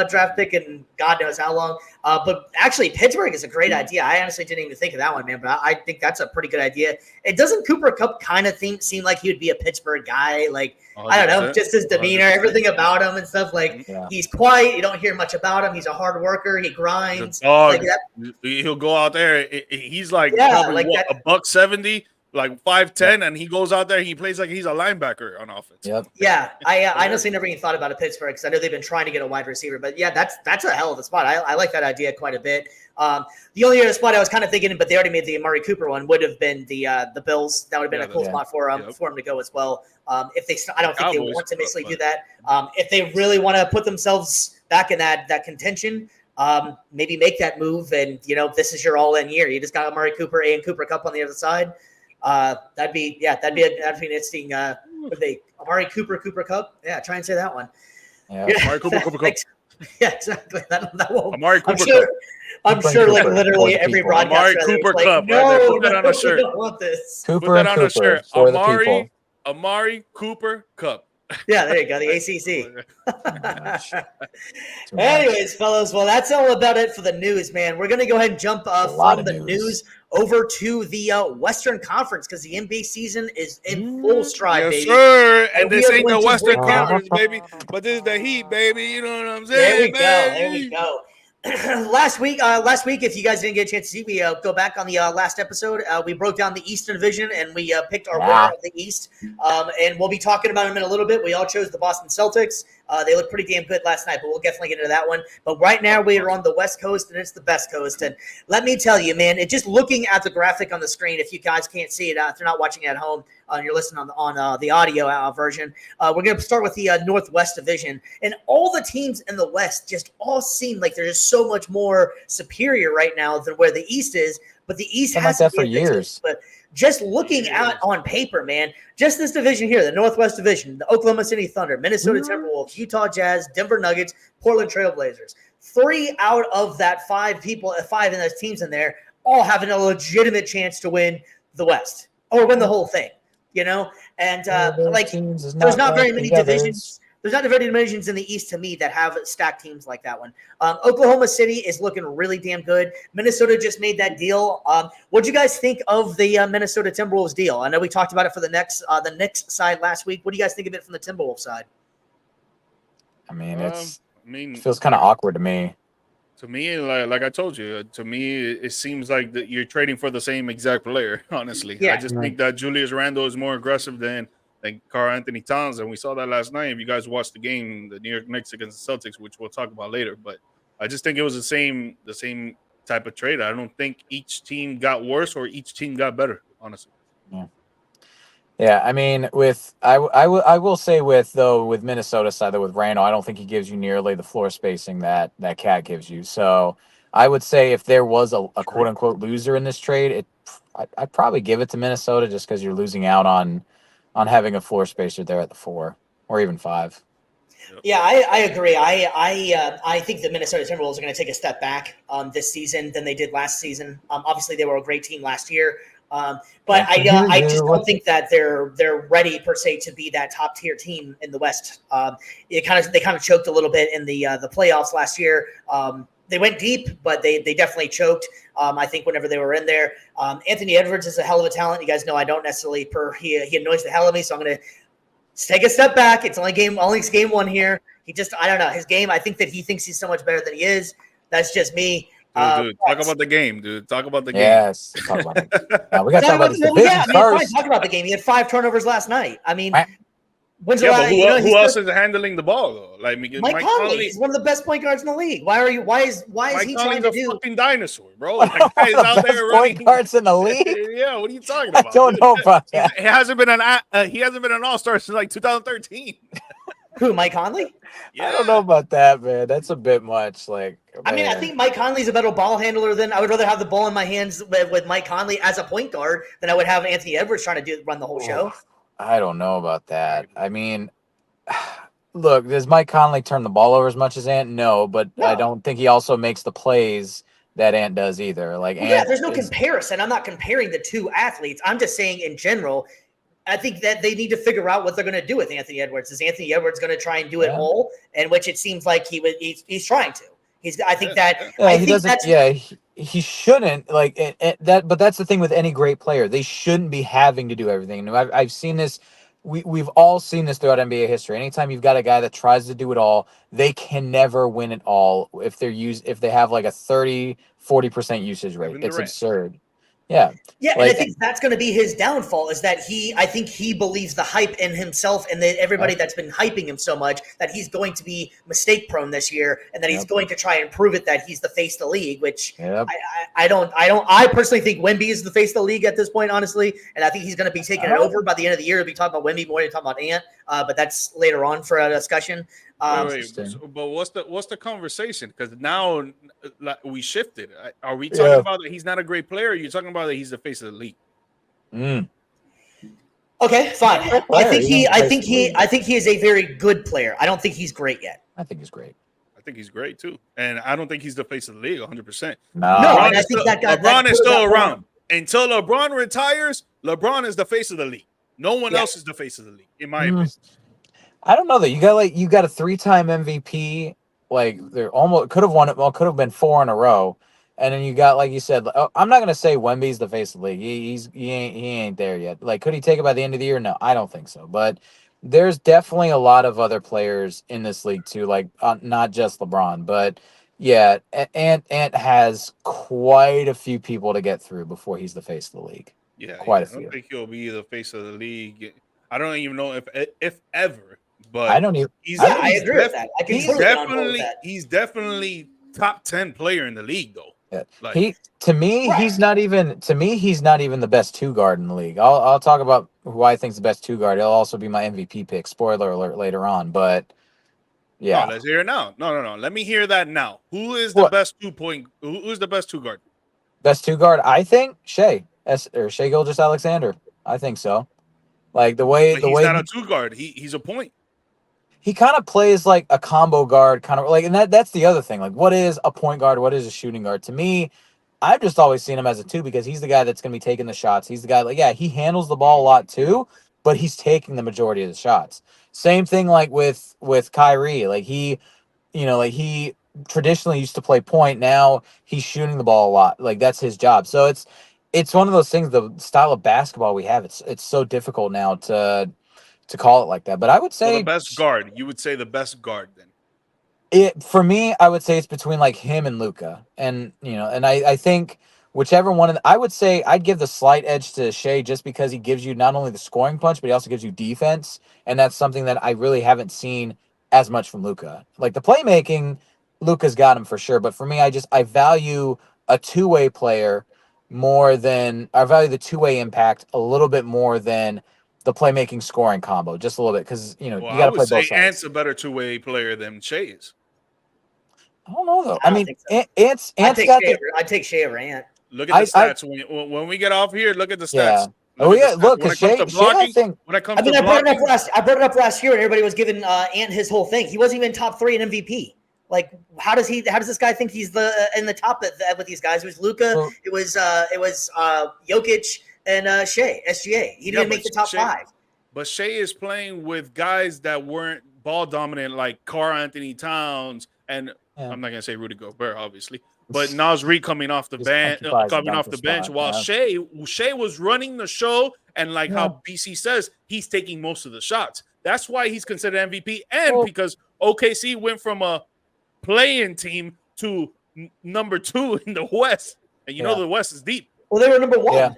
draft pick in God knows how long. But actually, Pittsburgh is a great idea. I honestly didn't even think of that one, man. But I think that's a pretty good idea. It doesn't Cooper Kupp kind of seem like he would be a Pittsburgh guy? Like, 100%. I don't know, just his demeanor, 100%. everything about him and stuff. Like, he's quiet. You don't hear much about him. He's a hard worker. He grinds. Like he'll go out there. He's like probably like a $170. Like 5'10", and he goes out there and he plays like he's a linebacker on offense. Yep. Yeah, I honestly never even thought about a Pittsburgh because I know they've been trying to get a wide receiver. But yeah, that's a hell of a spot. I like that idea quite a bit. The only other spot I was kind of thinking, but they already made the Amari Cooper one, would have been the Bills. That would have been a cool spot for him to go as well. If they, I don't think they want to necessarily do that. If they really want to put themselves back in that contention. Maybe make that move, and this is your all-in year. You just got Amari Cooper and Cooper Kupp on the other side. That'd be an interesting. Amari Cooper Kupp. Yeah, try and say that one. Yeah, Amari Cooper Kupp. Yeah, exactly. That won't. Amari Cooper Kupp. I'm sure, like literally every broadcast. Amari Cooper Kupp. No, put that on a shirt. We don't want this. Cooper and Cooper for the people. Amari Cooper Kupp. Yeah, there you go. The ACC. Anyways, fellas, well, that's all about it for the news, man. We're going to go ahead and jump from the news over to the Western Conference because the NBA season is in full stride, baby. Sir. And this ain't the Western Conference, baby, but this is the Heat, baby. You know what I'm saying? There we go. Last week, if you guys didn't get a chance to see, we go back on the last episode. We broke down the Eastern Division and we picked our winner of the East. And we'll be talking about them in a little bit. We all chose the Boston Celtics. They looked pretty damn good last night, but we'll definitely get into that one. But right now we are on the West Coast, and it's the best coast. And let me tell you, man, just looking at the graphic on the screen, if you guys can't see it, if you're not watching at home, you're listening on the audio version, we're going to start with the Northwest Division. And all the teams in the West just all seem like they're just so much more superior right now than where the East is. But the East has that for years. But just looking out on paper, man, just this division here, the Northwest Division, the Oklahoma City Thunder, Minnesota Timberwolves, Utah Jazz, Denver Nuggets, Portland Trailblazers. 3 out of that 5 in those teams in there, all having a legitimate chance to win the West or win the whole thing, And there's not very many divisions. There's not very many divisions in the East to me that have stacked teams like that one. Oklahoma City is looking really damn good. Minnesota just made that deal. What do you guys think of the Minnesota Timberwolves deal? I know we talked about it for the Knicks side last week. What do you guys think of it from the Timberwolves side? I mean, it feels kind of awkward to me. To me, like I told you, to me, it seems like that you're trading for the same exact player, honestly. Yeah. I just think that Julius Randle is more aggressive than Karl Anthony Towns, and we saw that last night. If you guys watched the game, the New York Knicks against the Celtics, which we'll talk about later, but I just think it was the same type of trade. I don't think each team got worse or each team got better, honestly. Yeah. I mean, I will say with Minnesota side, though, with Randall, I don't think he gives you nearly the floor spacing that Cat gives you. So I would say if there was a quote unquote loser in this trade, I'd probably give it to Minnesota just because you're losing out on having a floor spacer there at the 4 or even 5. Yeah, I agree. I think the Minnesota Timberwolves are going to take a step back this season than they did last season. Obviously, they were a great team last year, but I just don't think that they're ready per se to be that top tier team in the West. They kind of choked a little bit in the playoffs last year. They went deep, but they definitely choked. I think whenever they were in there, Anthony Edwards is a hell of a talent. You guys know I don't necessarily he annoys the hell out of me, so I'm going to take a step back. It's only game 1 here. I don't know his game. I think that he thinks he's so much better than he is. That's just me. Dude, talk about the game, dude. Talk about the game. Yes, talk about it. We got to talk about this division first. Talk about the game. He had 5 turnovers last night. I mean. Who else is handling the ball though? Like Mike Conley is one of the best point guards in the league. Why is he trying to do? Fucking dinosaur, bro. Like, guy's out there running point guards in the league. Yeah, what are you talking about? I don't know about that. He hasn't been an all-star since like 2013. Who, Mike Conley? Yeah. I don't know about that, man. That's a bit much. I think Mike Conley's a better ball handler than I would rather have the ball in my hands with Mike Conley as a point guard than I would have Anthony Edwards trying to run the whole show. I don't know about that. I mean, look, does Mike Conley turn the ball over as much as Ant? No, but I don't think he also makes the plays that Ant does either. There's no comparison. I'm not comparing the two athletes. I'm just saying in general, I think that they need to figure out what they're going to do with Anthony Edwards. Is Anthony Edwards going to try and do it all? And which it seems like he's trying to. I think he shouldn't but that's the thing with any great player. They shouldn't be having to do everything. And I've seen this. We've all seen this throughout NBA history. Anytime you've got a guy that tries to do it all, they can never win it all if they have like a 30-40% usage rate. It's absurd. Yeah. Yeah, and I think that's going to be his downfall is that I think he believes the hype in himself and that everybody that's been hyping him so much that he's going to be mistake prone this year and that he's going to try and prove it that he's the face of the league, which I personally think Wemby is the face of the league at this point, honestly, and I think he's going to be taking it over by the end of the year. We'll be talking about Wemby more than talking about Ant, but that's later on for a discussion. But what's the conversation? Because now we shifted. Are we talking about that he's not a great player? Or are you talking about that he's the face of the league? Okay, fine. I think he is a very good player. I don't think he's great yet. I think he's great. I think he's great too, and I don't think he's the face of the league 100%. No, I think LeBron is still around until LeBron retires. LeBron is the face of the league. No one else is the face of the league, in my opinion. I don't know that you got a 3-time MVP. Like they're almost could have won it. Well, could have been 4 in a row. And then you got, like you said, I'm not gonna say Wemby's the face of the league. He ain't there yet. Like, could he take it by the end of the year? No, I don't think so. But there's definitely a lot of other players in this league too. Like not just LeBron, but yeah, Ant has quite a few people to get through before he's the face of the league. Yeah, quite a few. I don't think he'll be the face of the league. I don't even know if ever. But I don't even. I agree with that. He's definitely top 10 player in the league, though. Yeah. Like, he's not even the best 2-guard in the league. I'll talk about who I think is the best 2-guard. He'll also be my MVP pick. Spoiler alert later on, but yeah. No, let's hear it now. No. Let me hear that now. Who is the best 2-point? Who's the best 2-guard? Best 2-guard, I think Shai Gilgeous-Alexander. I think so. Like the way he's not a 2-guard. He's a point. He kind of plays like a combo guard, kind of like, and that's the other thing. Like, what is a point guard? What is a shooting guard? To me, I've just always seen him as a 2 because he's the guy that's going to be taking the shots. He's the guy, he handles the ball a lot too, but he's taking the majority of the shots. Same thing like with Kyrie. Like he traditionally used to play point. Now he's shooting the ball a lot. Like that's his job. So it's one of those things. The style of basketball we have, it's so difficult now to call it like that. But I would say the best guard. You would say the best guard then. For me, I would say it's between like him and Luka. And I think whichever one I would say I'd give the slight edge to Shai just because he gives you not only the scoring punch, but he also gives you defense. And that's something that I really haven't seen as much from Luka. Like the playmaking, Luka's got him for sure. But for me, I value a 2-way player more than I value the 2-way impact a little bit more than the playmaking scoring combo, just a little bit, because you got to play both sides. Ant's a better 2-way player than Shai is. I don't know though. I mean, so. Ant's I'd take Shai over Ant. Look at the stats. When we get off here, look at the stats. Yeah. Look, because Shai, I think. I brought it up last year, and everybody was giving Ant his whole thing. He wasn't even top 3 in MVP. Like, how does this guy think he's in the top with these guys? It was Luka. It was Jokic. And Shai, SGA. He didn't make the top 5. But Shai is playing with guys that weren't ball dominant like Karl Anthony Towns and I'm not gonna say Rudy Gobert, obviously, but Naz Reid coming off the bench, while Shai was running the show, and like how BC says, he's taking most of the shots. That's why he's considered MVP, and because OKC went from a play-in team to number 2 in the West, and the West is deep. Well, they were number 1.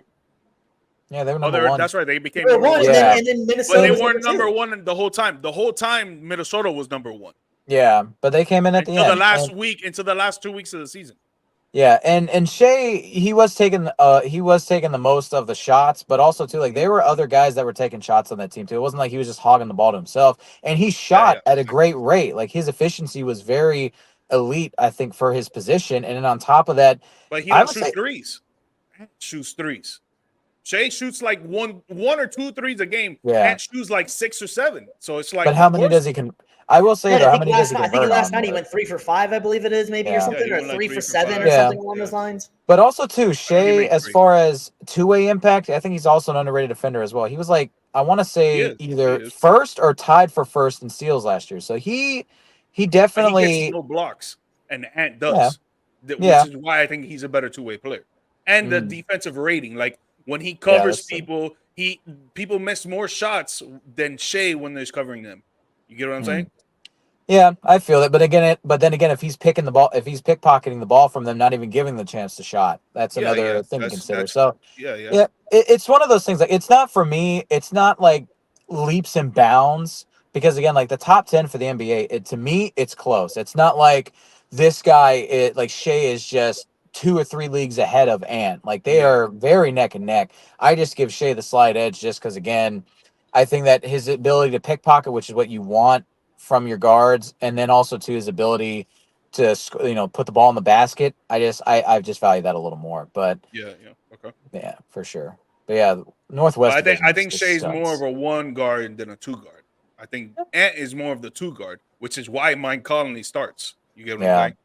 Yeah, they were number 1. That's right. They became number 1. And then Minnesota. But they weren't number 1 the whole time. The whole time, Minnesota was number 1. Yeah, but they came in at the end. Into the last 2 weeks of the season. Yeah, and Shai, he was taking the most of the shots, but also too, like there were other guys that were taking shots on that team too. It wasn't like he was just hogging the ball to himself, and he shot at a great rate. Like his efficiency was very elite, I think, for his position. And then on top of that, but he don't shoot threes. Shoots threes. Shai shoots like one or two threes a game. Yeah. And shoots like 6 or 7. So it's like. But how many does he I will say though, how many does he convert? I think last night he went 3 for 5, I believe it is, maybe or something, or 3 for 7 or something along those lines. But also too, Shai, as far as 2-way impact, I think he's also an underrated defender as well. He was like I want to say He either is. first or tied for first in steals last year. So he But he gets definitely, no blocks, and Ant yeah, does, which yeah, is why I think he's a better two-way player. And the mm, defensive rating, like when he yeah, covers people, people miss more shots than Shea when there's covering them. You get what I'm saying? yeah, I feel it. But then again, if he's picking the ball, if he's pickpocketing the ball from them, not even giving the chance to shot, that's Yeah, yeah. another thing to consider. That's So yeah, yeah. yeah, it's one of those things. Like it's not for me. It's not like leaps and bounds because again, like the top 10 for the NBA, to me, it's close. It's not like this guy, like Shea is just 2 or 3 leagues ahead of Ant. Like they Yeah. are very neck and neck. I just give Shea the slight edge just because again, I think that his ability to pickpocket, which is what you want from your guards, and then also to his ability to put the ball in the basket. I just value that a little more. But Yeah, yeah. Okay. yeah, for sure. But yeah, But Northwest Division I is think just Shea's more of studs. a one guard than a two guard. I think Ant is more of the two guard, which is why Mike Conley starts. You get what I'm Yeah. saying?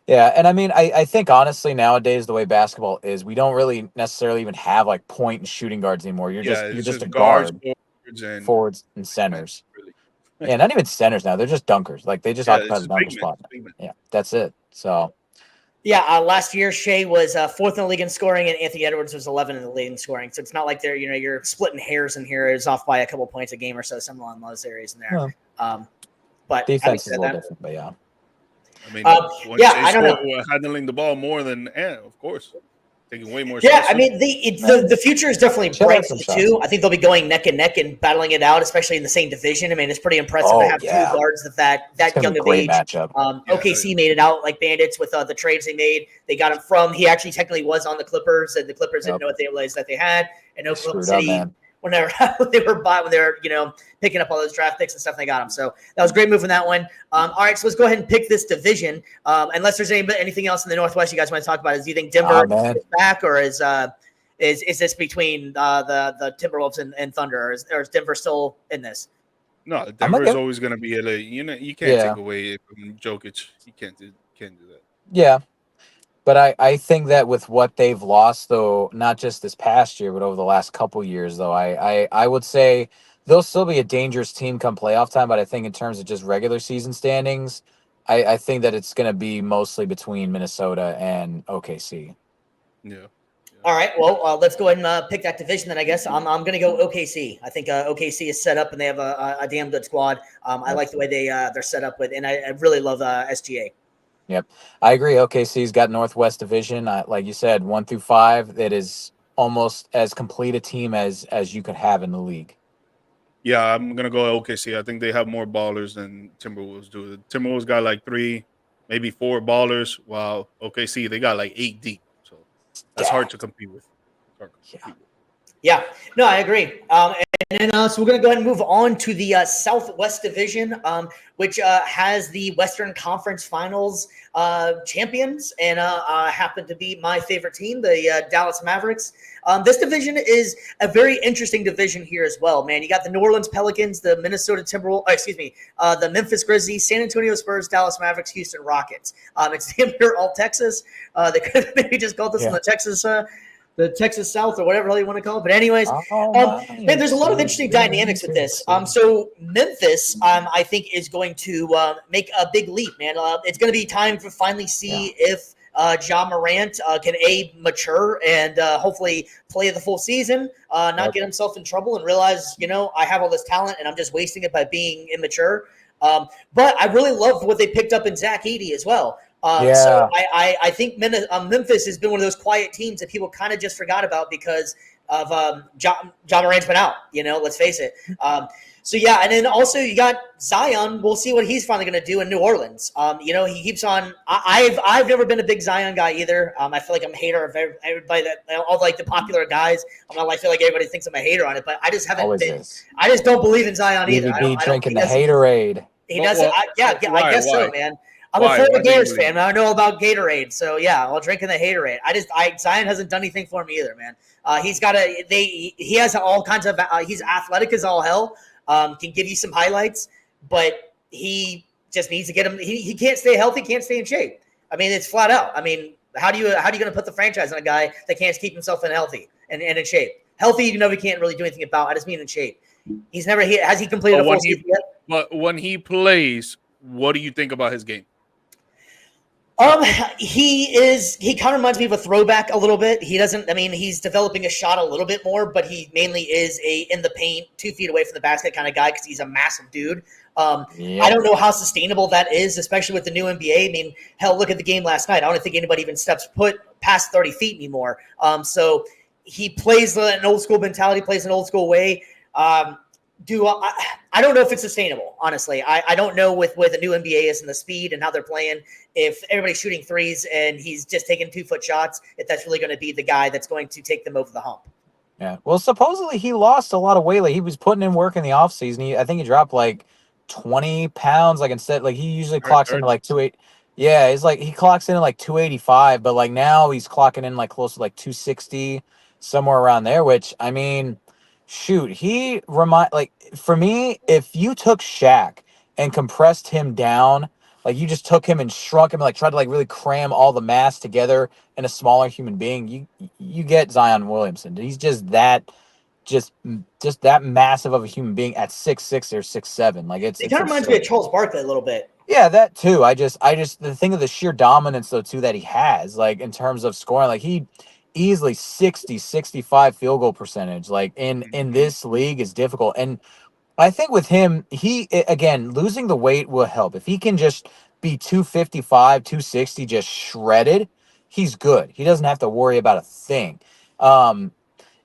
Yeah. And I mean, I think honestly nowadays the way basketball is, we don't really necessarily even have like point and shooting guards anymore. Yeah, You're it's just a just guards, guard, forwards, and forwards and big men, centers. really. Yeah, not even centers now. They're just dunkers. Like they just Yeah, occupy it's the just dunker big men. spot. It's big men. Yeah, that's it. So Yeah, last year Shea was fourth in the league in scoring, and Anthony Edwards was 11 in the league in scoring. So it's not like you're splitting hairs in here. It's off by a couple points a game or so, somewhere along those areas in there. well, But having defense is a said little that, different, but yeah. I mean, when yeah, Shea I don't know. handling the ball more than Ant, of course, taking way more Yeah, shots I too. mean the future is definitely She'll have bright for some the shots. two. I think they'll be going neck and neck and battling it out, especially in the same division. I mean, it's pretty impressive to Oh have yeah, two guards that it's gonna young be a of great age. matchup. Yeah, OKC made it out like bandits with the trades they made. They got him from. He actually technically was on the Clippers, and the Clippers didn't Yep. know what they realized that they had. And They Oklahoma screwed up, City, man. when they were picking up all those draft picks and stuff, they got him. So that was a great move in that one. All right, so let's go ahead and pick this division. Unless there's anything else in the Northwest you guys want to talk about, do you think Denver Man. is back, or is this between the Timberwolves and Thunder, or is Denver still in this? no, Denver is always going to be LA. You can't take away from Jokic. You can't do that. Yeah. But I think that with what they've lost, though, not just this past year, but over the last couple years, though, I would say they'll still be a dangerous team come playoff time. But I think in terms of just regular season standings, I think that it's going to be mostly between Minnesota and OKC. Yeah. All right. Well, let's go ahead and pick that division then, I guess. I'm going to go OKC. I think OKC is set up and they have a damn good squad. I like the way they're set up with, and I really love SGA. Yep. I agree. OKC's got Northwest Division. Like you said, 1 through 5, that is almost as complete a team as you could have in the league. Yeah, I'm going to go OKC. I think they have more ballers than Timberwolves do. The Timberwolves got like 3, maybe 4 ballers, while OKC, they got like 8 deep. So that's hard to compete with. Yeah, no, I agree. And then, so we're going to go ahead and move on to the Southwest Division, which has the Western Conference Finals champions, and happen to be my favorite team, the Dallas Mavericks. This division is a very interesting division here as well, man. You got the New Orleans Pelicans, the Minnesota Timberwolves, the Memphis Grizzlies, San Antonio Spurs, Dallas Mavericks, Houston Rockets. It's damn near all Texas. They could have maybe just called this one the Texas South or whatever you want to call it. But anyways, man, there's a lot of interesting dynamics with this. So Memphis, I think, is going to make a big leap, man. It's going to be time to finally see if Ja Morant can mature and hopefully play the full season, not get himself in trouble and realize, I have all this talent and I'm just wasting it by being immature. But I really love what they picked up in Zach Edey as well. So I think Memphis has been one of those quiet teams that people kind of just forgot about because of Ja Morant's been out. Let's face it. So yeah, and then also you got Zion. We'll see what he's finally going to do in New Orleans. He keeps on. I've never been a big Zion guy either. I feel like I'm a hater of everybody all like the popular guys. I feel like everybody thinks I'm a hater on it, but I just haven't been. I just don't believe in Zion either. I don't drinking the haterade. He doesn't. I guess so, man. I'm a Florida Gators fan. I know about Gatorade, so yeah, I'll drink in the haterade. Zion hasn't done anything for me either, man. He has all kinds of. He's athletic as all hell. Can give you some highlights, but he just needs to get him. He can't stay healthy, can't stay in shape. I mean, it's flat out. I mean, how are you going to put the franchise on a guy that can't keep himself in healthy and in shape? Healthy, he can't really do anything about. I just mean in shape. Has he completed a full season yet? But when he plays, what do you think about his game? He kind of reminds me of a throwback a little bit. He's developing a shot a little bit more, but he mainly is a in the paint, 2 feet away from the basket kind of guy because he's a massive dude. I don't know how sustainable that is, especially with the new NBA. I mean, hell, look at the game last night. I don't think anybody even steps foot past 30 feet anymore. So he plays an old school mentality, plays an old school way. I don't know if it's sustainable, honestly. I don't know with the new NBA is and the speed and how they're playing, if everybody's shooting threes and he's just taking 2-foot shots, if that's really going to be the guy that's going to take them over the hump. Yeah. Well, supposedly he lost a lot of weight. Like, he was putting in work in the offseason. I think he dropped like 20 pounds. Like, instead, like, he usually clocks into like 280. Yeah, it's like he clocks in at like 285, but like now he's clocking in like close to like 260, somewhere around there, which, I mean, shoot, for me, if you took Shaq and compressed him down, like you just took him and shrunk him, like tried to like really cram all the mass together in a smaller human being, you get Zion Williamson. He's just that massive of a human being at 6'6" or 6'7". Like it kind of reminds me of Charles Barkley a little bit. Yeah, that too. I just the thing of the sheer dominance though too that he has, like in terms of scoring, like he easily 60-65 field goal percentage like in this league is difficult. And I think with him, again, losing the weight will help. If he can just be 255, 260, just shredded, he's good. He doesn't have to worry about a thing. And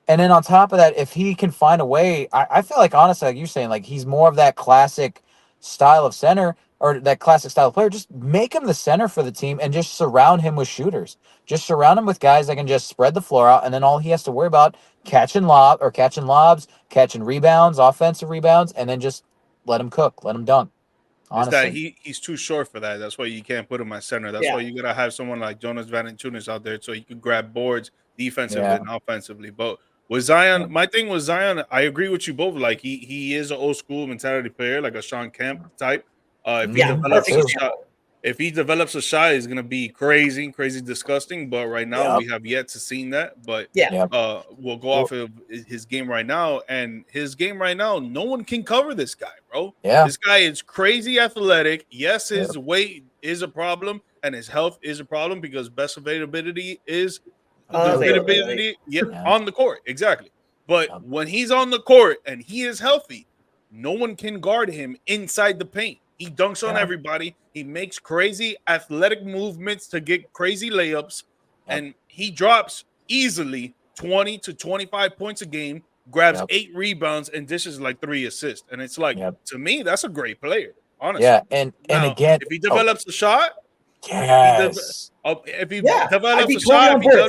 then on top of that, if he can find a way, I feel like, honestly, like you're saying, like he's more of that classic style of center or that classic style of player. Just make him the center for the team and just surround him with shooters. Just surround him with guys that can just spread the floor out. And then all he has to worry about catching lobs, catching rebounds, offensive rebounds, and then just let him cook, let him dunk. Honestly. Is that he's too short for that. That's why you can't put him at center. That's why you gotta have someone like Jonas Valanciunas out there so he can grab boards defensively and offensively. But with Zion, my thing with Zion, I agree with you both. Like he is an old school mentality player, like a Sean Kemp type. If he develops a shot, it's gonna be crazy, disgusting. But right now, we have yet to see that. But we'll go off of his game right now, and his game right now, no one can cover this guy, bro. Yeah, this guy is crazy athletic. Yes, his weight is a problem, and his health is a problem because best availability is on the court, exactly. But when he's on the court and he is healthy, no one can guard him inside the paint. He dunks on everybody. He makes crazy athletic movements to get crazy layups, and he drops easily 20 to 25 points a game, grabs 8 rebounds, and dishes like 3 assists. And it's like, to me, that's a great player, honestly. Yeah, and again, if he develops a shot, if he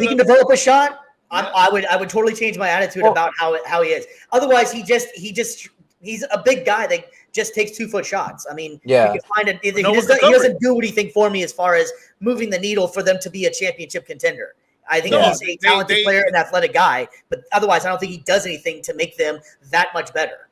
can develop a shot, I would totally change my attitude about how he is. Otherwise, he's a big guy that just takes 2-foot shots. I mean, you can find it. He doesn't do anything for me as far as moving the needle for them to be a championship contender. I think he's a talented player and athletic guy, but otherwise, I don't think he does anything to make them that much better.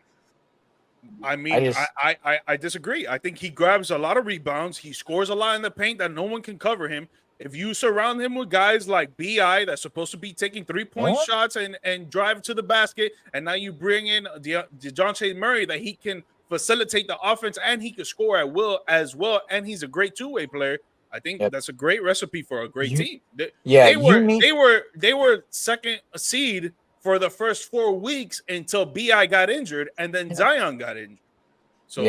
I mean, I disagree. I think he grabs a lot of rebounds. He scores a lot in the paint that no one can cover him. If you surround him with guys like B.I. that's supposed to be taking 3-point shots and drive to the basket, and now you bring in DeJounte Murray that he can facilitate the offense and he can score at will as well, and he's a great two-way player. I think that's a great recipe for a great team. They were second seed for the first 4 weeks until B.I. got injured, and then Zion got injured. So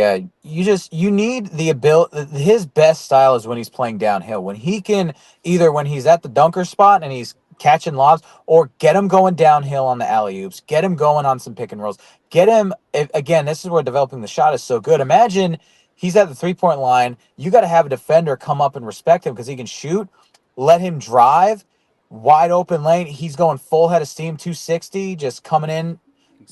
you need the ability. His best style is when he's playing downhill. When he can when he's at the dunker spot and he's catching lobs, or get him going downhill on the alley-oops, get him going on some pick and rolls, get him again. This is where developing the shot is so good. Imagine he's at the 3-point line. You got to have a defender come up and respect him because he can shoot. Let him drive wide open lane. He's going full head of steam, 260, just coming in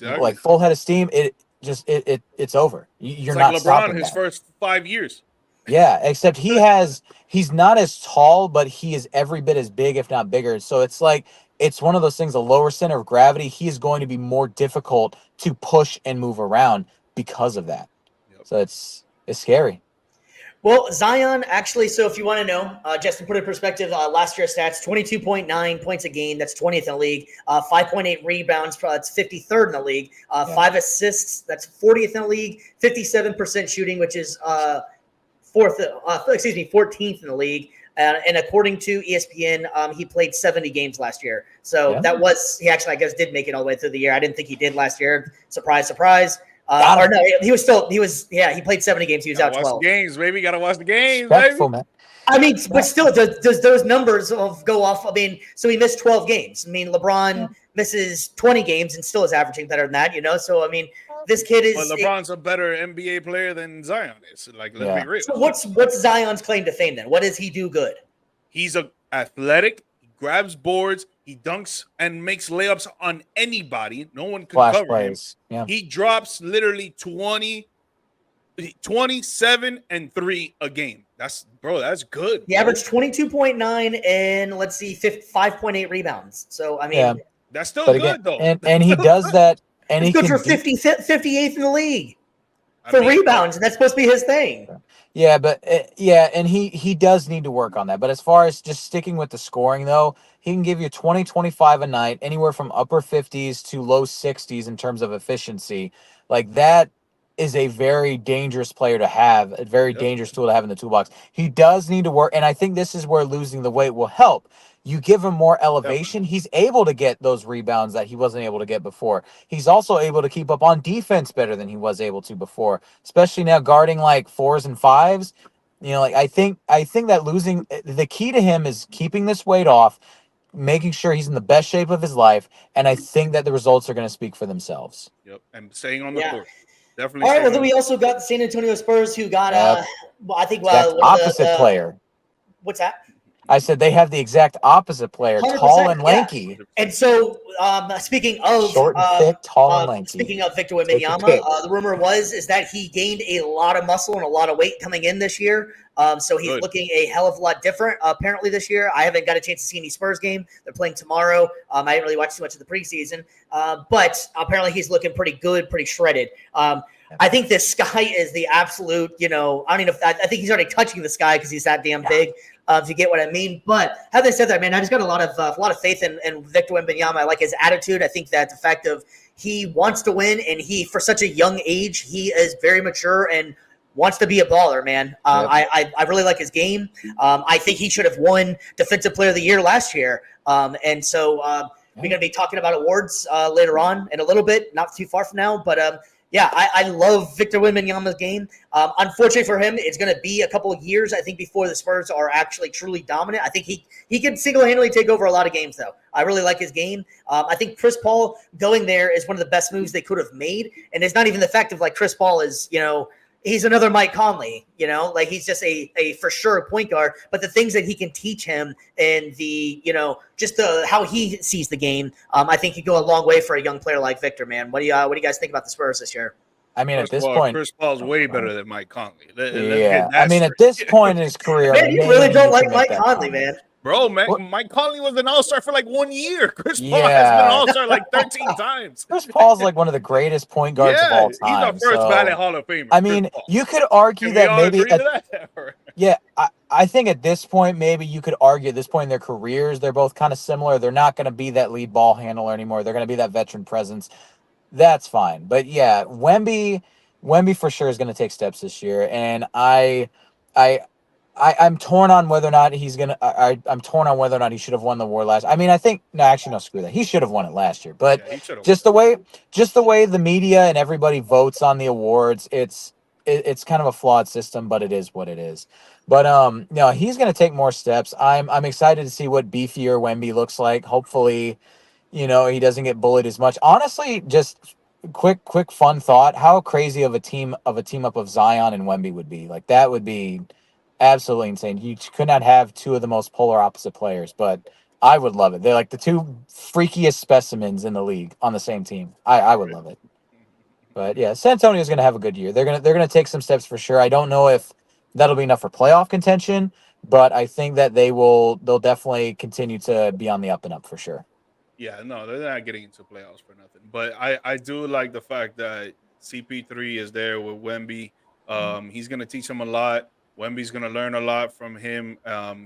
like full head of steam. It's over. You're not like stopping LeBron his first 5 years. Yeah, except he's not as tall, but he is every bit as big, if not bigger. So it's like it's one of those things. A lower center of gravity, he is going to be more difficult to push and move around because of that. So it's scary. Well, Zion actually, so if you want to know, just to put it in perspective, last year's stats, 22.9 points a game. That's 20th in the league. 5.8 rebounds. That's 53rd in the league. 5 assists. That's 40th in the league. 57% shooting, which is 14th in the league. And according to ESPN, he played 70 games last year. So he actually, I guess, did make it all the way through the year. I didn't think he did last year. Surprise, surprise. Or no, he played 70 games. He was out 12. Watch the games, baby. Gotta watch the games, Respectful, baby. man. I mean, but still, does those numbers go off? I mean, so he missed 12 games. I mean, LeBron misses 20 games and still is averaging better than that, So, I mean, this kid is. Well, LeBron's a better NBA player than Zion is. Like, let's be real. So what's Zion's claim to fame then? What does he do good? He's athletic. He grabs boards. He dunks and makes layups on anybody. No one can cover plays. him. Yeah. He drops literally 27 and 3 a game. That's good. He averaged 22.9 and let's see, 5.8 rebounds. So I mean, that's still good though. And he does that. And he's good for 58th in the league for rebounds, and that's supposed to be his thing. Yeah, but and he does need to work on that. But as far as just sticking with the scoring, though, he can give you 20, 25 a night, anywhere from upper 50s to low 60s in terms of efficiency. Like, that is a very dangerous player to have, a very dangerous tool to have in the toolbox. He does need to work, and I think this is where losing the weight will help. You give him more elevation, he's able to get those rebounds that he wasn't able to get before. He's also able to keep up on defense better than he was able to before, especially now guarding like 4s and 5s. I think that losing, the key to him is keeping this weight off, making sure he's in the best shape of his life, and I think that the results are going to speak for themselves. Yep, and staying on the court. Definitely. All right, well, then we also got the San Antonio Spurs, who got I think opposite player. What's that? I said they have the exact opposite player, tall and lanky. And so, speaking of short and thick, tall and lanky. Speaking of Victor Wembanyama, the rumor is that he gained a lot of muscle and a lot of weight coming in this year. So he's looking a hell of a lot different apparently this year. I haven't got a chance to see any Spurs game. They're playing tomorrow. I didn't really watch too much of the preseason, but apparently he's looking pretty good, pretty shredded. I think this sky is the absolute, I don't even know I think he's already touching the sky because he's that damn big. If you get what I mean. But having said that, man, I just got a lot of faith in Victor Wembanyama. I like his attitude. I think that the fact of he wants to win, and he, for such a young age, he is very mature and wants to be a baller, man. I really like his game. I think he should have won Defensive Player of the Year last year. And so we're going to be talking about awards later on in a little bit, not too far from now. But I love Victor Wembanyama's game. Unfortunately for him, it's going to be a couple of years, I think, before the Spurs are actually truly dominant. I think he can single-handedly take over a lot of games, though. I really like his game. I think Chris Paul going there is one of the best moves they could have made. And it's not even the fact of, like, Chris Paul is, he's another Mike Conley, like he's just a for sure point guard, but the things that he can teach him and the, just how he sees the game, I think could go a long way for a young player like Victor, man. What do you guys think about the Spurs this year? I mean, at this point, Chris Paul's way better than Mike Conley. I mean, at this point in his career, man, you really don't like Mike Conley, man. Bro, Mike Conley was an all-star for like 1 year. Chris Paul has been an all-star like 13 times. Chris Paul's like one of the greatest point guards of all time. He's the first ballot Hall of Famer. I mean, you could argue that maybe I think at this point, maybe you could argue at this point in their careers, they're both kind of similar. They're not going to be that lead ball handler anymore. They're going to be that veteran presence. That's fine. But yeah, Wemby for sure is going to take steps this year. And I'm torn on whether or not he's gonna. I'm torn on whether or not he should have won the award last. I mean, I think no, screw that. He should have won it last year. But just the way the media and everybody votes on the awards, it's kind of a flawed system, but it is what it is. But no, he's gonna take more steps. I'm excited to see what beefier Wemby looks like. Hopefully, he doesn't get bullied as much. Honestly, just quick fun thought: how crazy of a team up of Zion and Wemby would be. Like, that would be absolutely insane. You could not have two of the most polar opposite players, but I would love it. They're like the two freakiest specimens in the league on the same team. I would love it. But yeah, San Antonio is going to have a good year. They're going to take some steps for sure. I don't know if that'll be enough for playoff contention, but I think that they'll definitely continue to be on the up and up for sure. Yeah, no, they're not getting into playoffs for nothing. But I do like the fact that CP3 is there with Wemby. He's going to teach him a lot. Wemby's gonna learn a lot from him.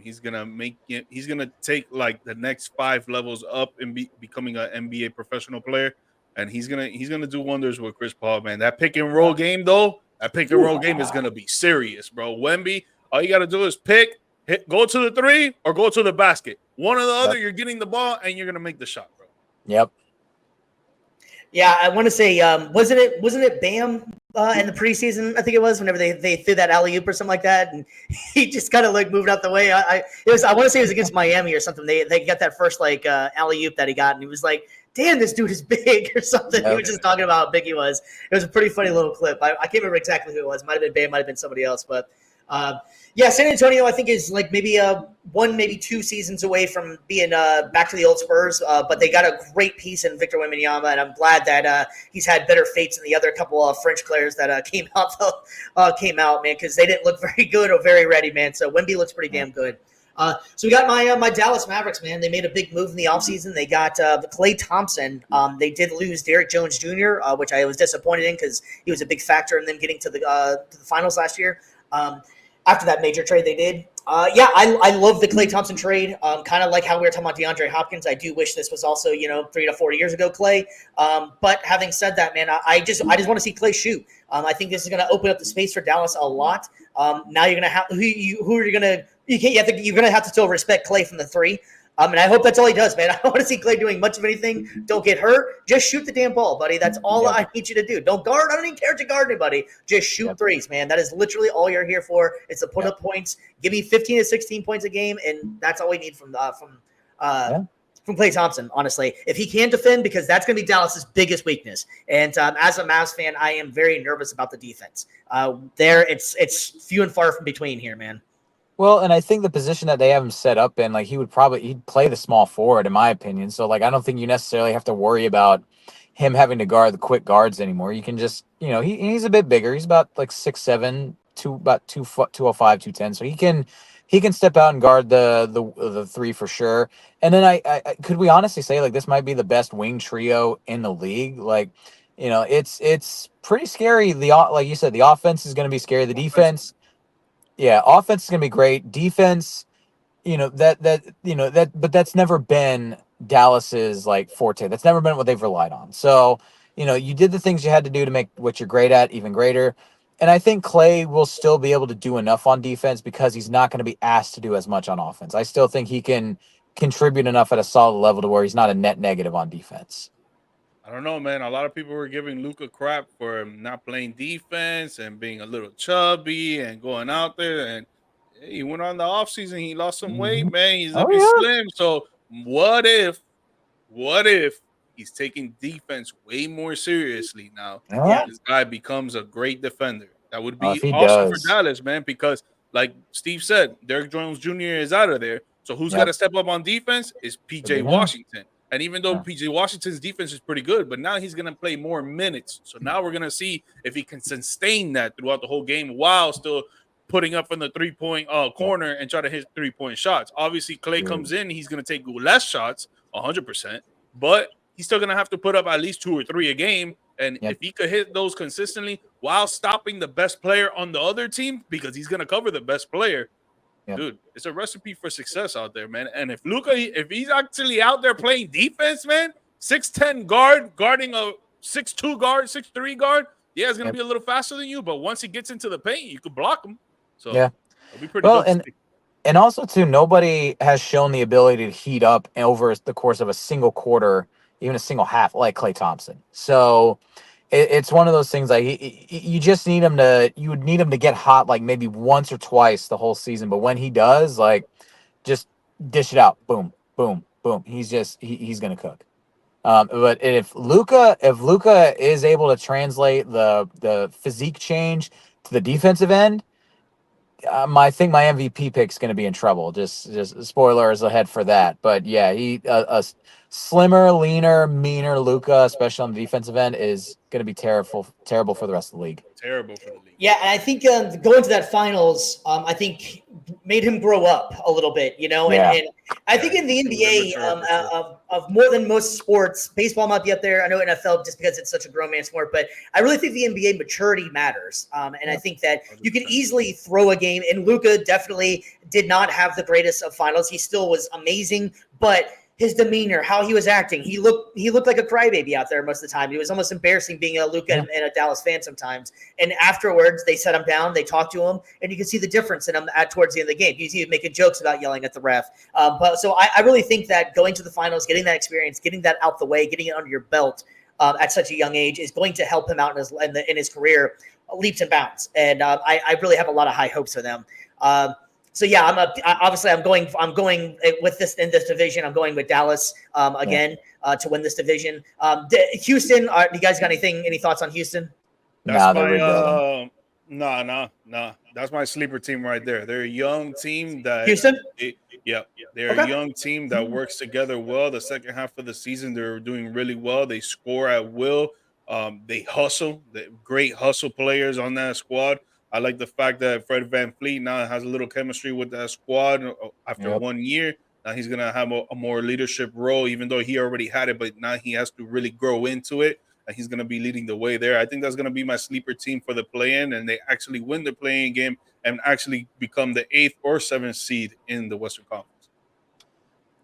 He's gonna take like the next 5 levels up and becoming an NBA professional player, and he's gonna do wonders with Chris Paul, man. That pick and roll game though, that pick and roll game is gonna be serious, bro. Wemby, all you gotta do is go to the 3 or go to the basket. One or the other, you're getting the ball and you're gonna make the shot, bro. Yep. Yeah, I want to say, wasn't it Bam in the preseason? I think it was whenever they threw that alley oop or something like that, and he just kind of like moved out the way. I want to say it was against Miami or something. They got that first like alley oop that he got, and he was like, "Damn, this dude is big" or something. Okay. He was just talking about how big he was. It was a pretty funny little clip. I can't remember exactly who it was. Might have been Bam, might have been somebody else, but. Yeah, San Antonio, I think, is like maybe 1, maybe 2 seasons away from being back to the old Spurs, but they got a great piece in Victor Wembanyama, and I'm glad that he's had better fates than the other couple of French players that came out, man, because they didn't look very good or very ready, man. So Wemby looks pretty damn good. So we got my Dallas Mavericks, man. They made a big move in the offseason. They got Klay Thompson. They did lose Derrick Jones Jr., which I was disappointed in because he was a big factor in them getting to the finals last year. After that major trade they did. I love the Klay Thompson trade. Kind of like how we were talking about DeAndre Hopkins. I do wish this was also, 3 to 4 years ago, Klay. But having said that, man, I just want to see Klay shoot. I think this is going to open up the space for Dallas a lot. Now you're going to have you're going to have to still respect Klay from the 3. And I hope that's all he does, man. I don't want to see Klay doing much of anything. Don't get hurt. Just shoot the damn ball, buddy. That's all I need you to do. Don't guard. I don't even care to guard anybody. Just shoot threes, man. That is literally all you're here for. It's to put up points. Give me 15 to 16 points a game, and that's all we need from Klay Thompson, honestly. If he can defend, because that's going to be Dallas's biggest weakness. And as a Mavs fan, I am very nervous about the defense. It's few and far from between here, man. Well, and I think the position that they have him set up in, like he'd play the small forward, in my opinion. So like I don't think you necessarily have to worry about him having to guard the quick guards anymore. You can just, he's a bit bigger. He's about like 6'7", about 205, 210. So he can step out and guard the 3 for sure. And then I could we honestly say like this might be the best wing trio in the league. Like, it's pretty scary. Like you said, the offense is going to be scary. The defense. Yeah, offense is gonna be great. Defense, but that's never been Dallas's like forte. That's never been what they've relied on. So, you did the things you had to do to make what you're great at even greater. And I think Klay will still be able to do enough on defense because he's not going to be asked to do as much on offense. I still think he can contribute enough at a solid level to where he's not a net negative on defense. I don't know, man. A lot of people were giving Luka crap for not playing defense and being a little chubby and going out there. And he went on the offseason. He lost some weight, man. He's looking slim. So what if he's taking defense way more seriously now? Yeah. This guy becomes a great defender. That would be awesome for Dallas, man, because like Steve said, Derrick Jones Jr. is out of there. So who's got to step up on defense is P.J. Washington. And even though P.J. Washington's defense is pretty good, but now he's going to play more minutes. So now we're going to see if he can sustain that throughout the whole game while still putting up in the 3-point corner and try to hit 3-point shots. Obviously, Klay comes in, he's going to take less shots, 100%, but he's still going to have to put up at least 2 or 3 a game. And if he could hit those consistently while stopping the best player on the other team, because he's going to cover the best player, dude, it's a recipe for success out there, man. And if he's actually out there playing defense, man, 6'10" guarding a 6'2" guard, 6'3" guard, it's going to be a little faster than you. But once he gets into the paint, you could block him. So it'll be pretty good. And also, too, nobody has shown the ability to heat up over the course of a single quarter, even a single half, like Klay Thompson. So it's one of those things like you just need him you would need him to get hot like maybe once or twice the whole season. But when he does, like, just dish it out. Boom, boom, boom. He's going to cook. But if Luka is able to translate the physique change to the defensive end, I think my MVP pick is going to be in trouble. Just spoilers ahead for that. But yeah, a slimmer, leaner, meaner Luka, especially on the defensive end, is going to be terrible for the rest of the league. Terrible for the league. Yeah, and I think going to that finals, I think made him grow up a little bit, you know, and I think in the NBA, of more than most sports, baseball might be up there. I know NFL just because it's such a grown man sport, but I really think the NBA maturity matters. And I think that you can easily throw a game, and Luka definitely did not have the greatest of finals. He still was amazing, but his demeanor, how he was acting, he looked like a crybaby out there most of the time. It was almost embarrassing being a Luka and a Dallas fan sometimes. And afterwards, they set him down, they talked to him, and you can see the difference in him towards the end of the game. You see him making jokes about yelling at the ref. But so I really think that going to the finals, getting that experience, getting that out the way, getting it under your belt at such a young age is going to help him out in his career leaps and bounds. And I really have a lot of high hopes for them. So yeah, I'm going with this in this division. I'm going with Dallas again to win this division. Houston, you guys got any thoughts on Houston? That's my no. That's my sleeper team right there. They're a young team that Houston. They're a young team that works together well. The second half of the season, they're doing really well. They score at will. They hustle. Great hustle players on that squad. I like the fact that Fred VanVleet now has a little chemistry with that squad after 1 year. Now he's going to have a more leadership role, even though he already had it, but now he has to really grow into it, and he's going to be leading the way there. I think that's going to be my sleeper team for the play-in, and they actually win the play-in game and actually become the 8th or 7th seed in the Western Conference.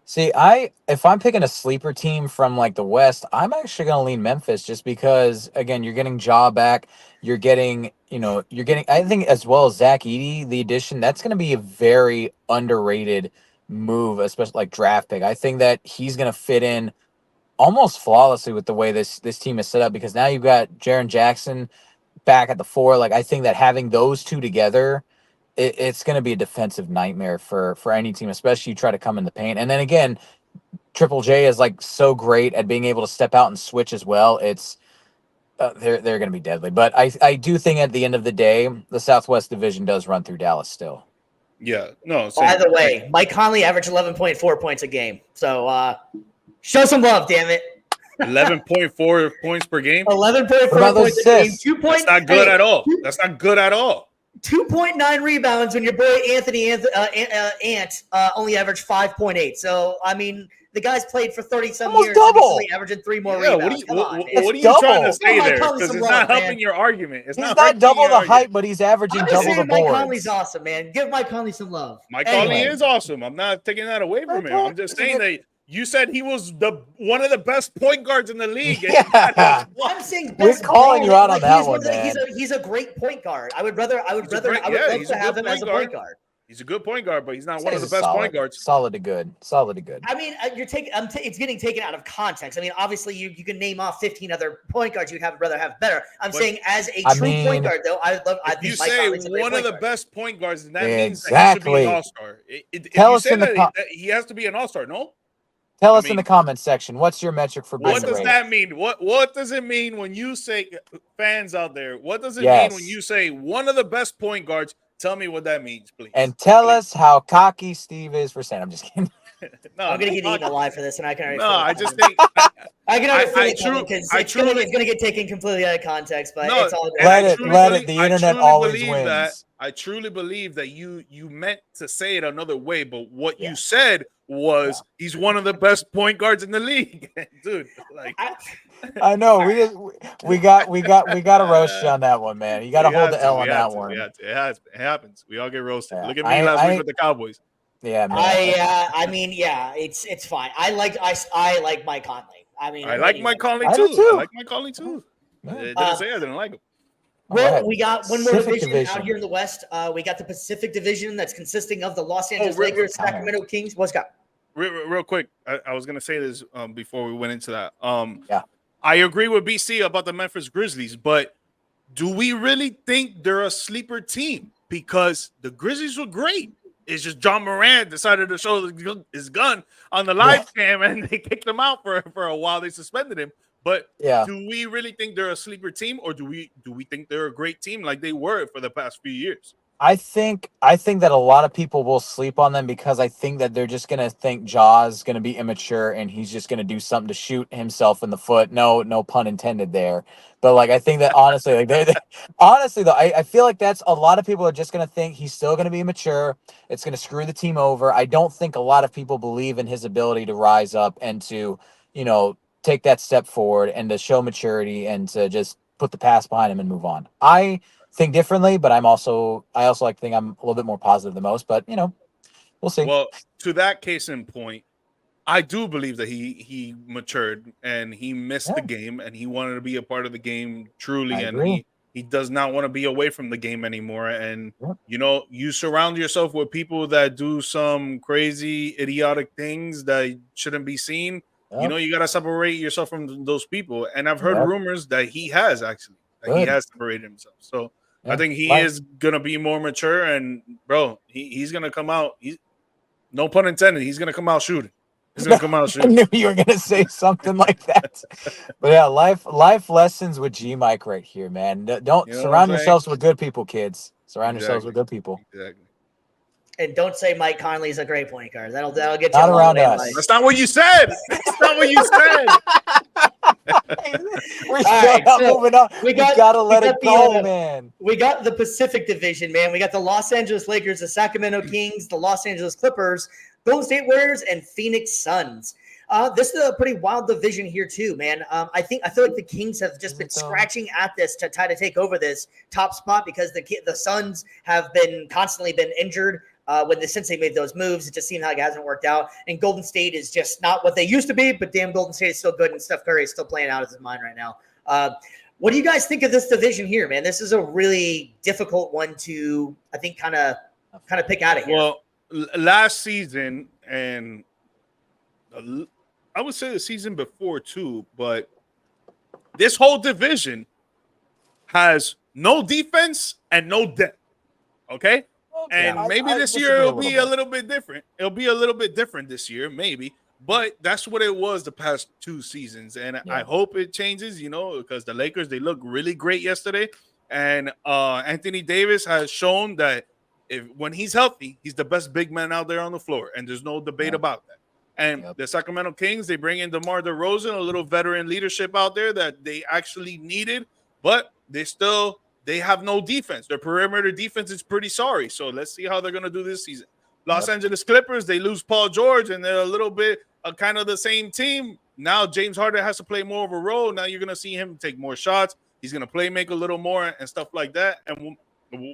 See, if I'm picking a sleeper team from like the West, I'm actually going to lean Memphis just because, again, you're getting Ja back. You're getting, I think as well as Zach Edey, the addition, that's going to be a very underrated move, especially like draft pick. I think that he's going to fit in almost flawlessly with the way this team is set up because now you've got Jaren Jackson back at the 4. Like, I think that having those two together, it's going to be a defensive nightmare for any team, especially you try to come in the paint. And then again, Triple J is like so great at being able to step out and switch as well. It's they're going to be deadly. But I do think at the end of the day, the Southwest Division does run through Dallas still. Yeah, no. By the way, Mike Conley averaged 11.4 points a game. So show some love, damn it. 11.4 points per game. 11.4 points a game. 2 points. That's not good at all. That's not good at all. 2.9 rebounds when your boy Anthony Ant only averaged 5.8. So, I mean, the guy's played for 30-some years. Double. Averaging 3 more rebounds. What are you trying to say there? Because it's not helping your argument. He's not double the height, but he's averaging double the boards. Mike Conley's awesome, man. Give Mike Conley some love. Mike Conley is awesome. I'm not taking that away from him. I'm just saying that you said he was one of the best point guards in the league. Yeah. I'm saying we're calling you out on that one, man. He's a great point guard. I would love to have him as a point guard. He's a good point guard, but he's not one of the best point guards. Solid to good. I mean, it's getting taken out of context. I mean, obviously, you can name off 15 other point guards you'd rather have better. I'm saying as a true point guard, though, I think you say one of the best point guards, and that means that he should be an all-star. Tell us he has to be an all-star, no? Tell us in the comments section, what's your metric for being What does that mean? What does it mean when you say, fans out there, what does it mean when you say one of the best point guards? Tell me what that means, please. And tell us how cocky Steve is for saying. I'm just kidding. No, I'm going to get eaten alive for this, and I can already I just think I can already feel it because it's going to get taken completely out of context, but it's all good. Let it. The internet always wins. I truly believe that you meant to say it another way, but what you said was he's one of the best point guards in the league, dude. Like, I know we got to roast you on that one, man. You got to hold the L on that one. It happens. We all get roasted. Look at me last week with the Cowboys. Yeah, man. I mean, it's fine. I like Mike Conley. I mean, I like Mike Conley too. I like Mike Conley too. It didn't say I didn't like him. Well, we got one more division out here in the West. We got the Pacific Division that's consisting of the Los Angeles Lakers, Sacramento Kings. What's got? Real quick, I was going to say this before we went into that. I agree with BC about the Memphis Grizzlies, but do we really think they're a sleeper team? Because the Grizzlies were great. It's just John Moran decided to show his gun on the live cam, and they kicked him out for a while. They suspended him. But do we really think they're a sleeper team, or do we think they're a great team like they were for the past few years? I think that a lot of people will sleep on them because I think that they're just gonna think Jaws gonna be immature and he's just gonna do something to shoot himself in the foot. No pun intended there. But like I think that honestly, like honestly though, I feel like that's a lot of people are just gonna think he's still gonna be immature. It's gonna screw the team over. I don't think a lot of people believe in his ability to rise up and to, take that step forward and to show maturity and to just put the past behind him and move on. I think differently, but I also like to think I'm a little bit more positive than most, but we'll see. Well, to that case in point, I do believe that he matured and he missed the Yeah, game and he wanted to be a part of the game I truly, and agree. he does not want to be away from the game anymore. And Yep, you surround yourself with people that do some crazy idiotic things that shouldn't be seen. yep, You got to separate yourself from those people. And I've heard yep. rumors that he has actually that he Good. has separated himself. So I Yeah. think he Like is gonna be more mature, and bro, he's gonna come out. No pun intended. He's gonna come out shooting. He's gonna come out I shooting. knew you were gonna say something like that. But yeah, life lessons with G Mike right here, man. Don't You know what I'm surround saying? yourselves with good people, kids. Surround yourselves with Exactly. good people. Exactly. And don't say Mike Conley is a great point guard. That'll get you Not a long around way in life. us. That's not what you said. That's not what you said. We're All still right, not so moving on. we We got gotta we let got it go, the man. we got the Pacific Division, man. We got the Los Angeles Lakers, the Sacramento Kings, the Los Angeles Clippers, Golden State Warriors, and Phoenix Suns. This is a pretty wild division here too, man. I feel like the Kings have just Is been it though? scratching at this to try to take over this top spot because the Suns have been constantly been injured. Since they made those moves, it just seemed like it hasn't worked out. And Golden State is just not what they used to be, but damn, Golden State is still good, and Steph Curry is still playing out of his mind right now. What do you guys think of this division here, man? This is a really difficult one to, I think, kind of pick out of here. Well, last season, and I would say the season before too, but this whole division has no defense and no depth. Okay. And maybe I this year disagree a it'll little be a bit. little bit different. It'll be a little bit different this year, maybe. But that's what it was the past 2 seasons. And I Yeah. hope it changes, because the Lakers, they look really great yesterday. And Anthony Davis has shown that when he's healthy, he's the best big man out there on the floor. And there's no debate Yeah. about that. And Yep. the Sacramento Kings, they bring in DeMar DeRozan, a little veteran leadership out there that they actually needed, but they have no defense. Their perimeter defense is pretty sorry. So let's see how they're going to do this season. Los Angeles Clippers, they lose Paul George, and they're a little bit kind of the same team. Now James Harden has to play more of a role. Now you're going to see him take more shots. He's going to play make a little more and stuff like that. And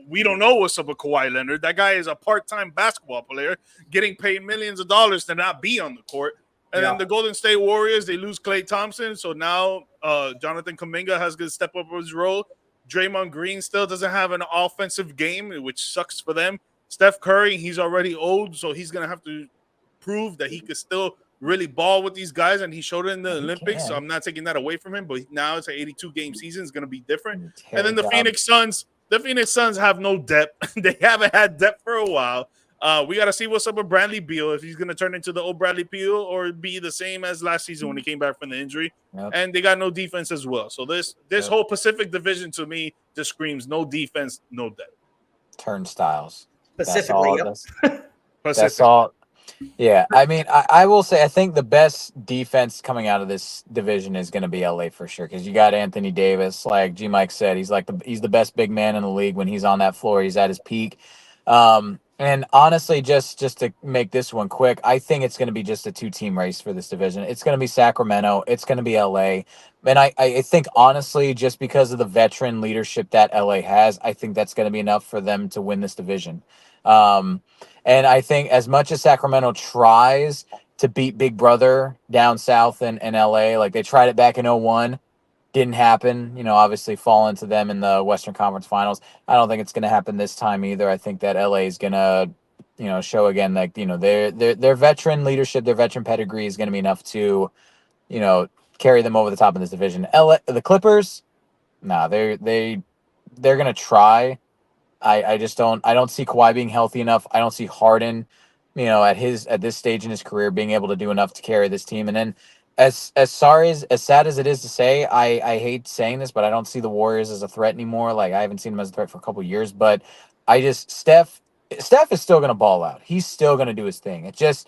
we don't know what's up with Kawhi Leonard. That guy is a part-time basketball player getting paid millions of dollars to not be on the court. And then the Golden State Warriors, they lose Klay Thompson. So now Jonathan Kuminga has to step up his role. Draymond Green still doesn't have an offensive game, which sucks for them. Steph Curry, he's already old, so he's going to have to prove that he could still really ball with these guys, and he showed it in the Olympics, so I'm not taking that away from him, but now it's an 82-game season. It's going to be different. And then the Phoenix Suns have no depth. They haven't had depth for a while. We got to see what's up with Bradley Beal, if he's going to turn into the old Bradley Beal or be the same as last season when he came back from the injury. Yep. And they got no defense as well. So this whole Pacific Division to me just screams no defense, no depth. Turnstiles. Specifically, That's all. Yeah, I mean, I will say I think the best defense coming out of this division is going to be LA for sure because you got Anthony Davis, like G Mike said, he's the best big man in the league when he's on that floor. He's at his peak. And honestly, just to make this one quick, I think it's going to be just a 2-team race for this division. It's going to be Sacramento. It's going to be LA. And I think, honestly, just because of the veteran leadership that LA has, I think that's going to be enough for them to win this division. And I think as much as Sacramento tries to beat Big Brother down south in LA, like they tried it back in 2001, didn't happen, obviously falling to them in the Western Conference Finals. I don't think it's going to happen this time either. I think that LA is going to, show again, like, their veteran leadership, their veteran pedigree is going to be enough to, carry them over the top in this division. The Clippers, they're going to try. I don't see Kawhi being healthy enough. I don't see Harden, at this stage in his career being able to do enough to carry this team. And then as sad as it is to say, I hate saying this, but I don't see the Warriors as a threat anymore. Like I haven't seen them as a threat for a couple of years, but Steph is still going to ball out. He's still going to do his thing. It just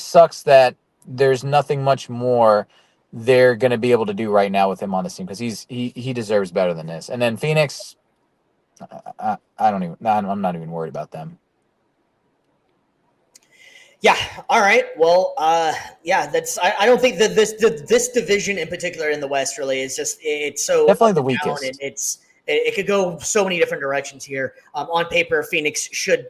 sucks that there's nothing much more they're going to be able to do right now with him on the team, because he deserves better than this. And then Phoenix, I'm not even worried about them. Yeah. All right. Well, that's. I don't think that this division in particular in the West really is just. It's so definitely the down, weakest. and it could go so many different directions here. On paper, Phoenix should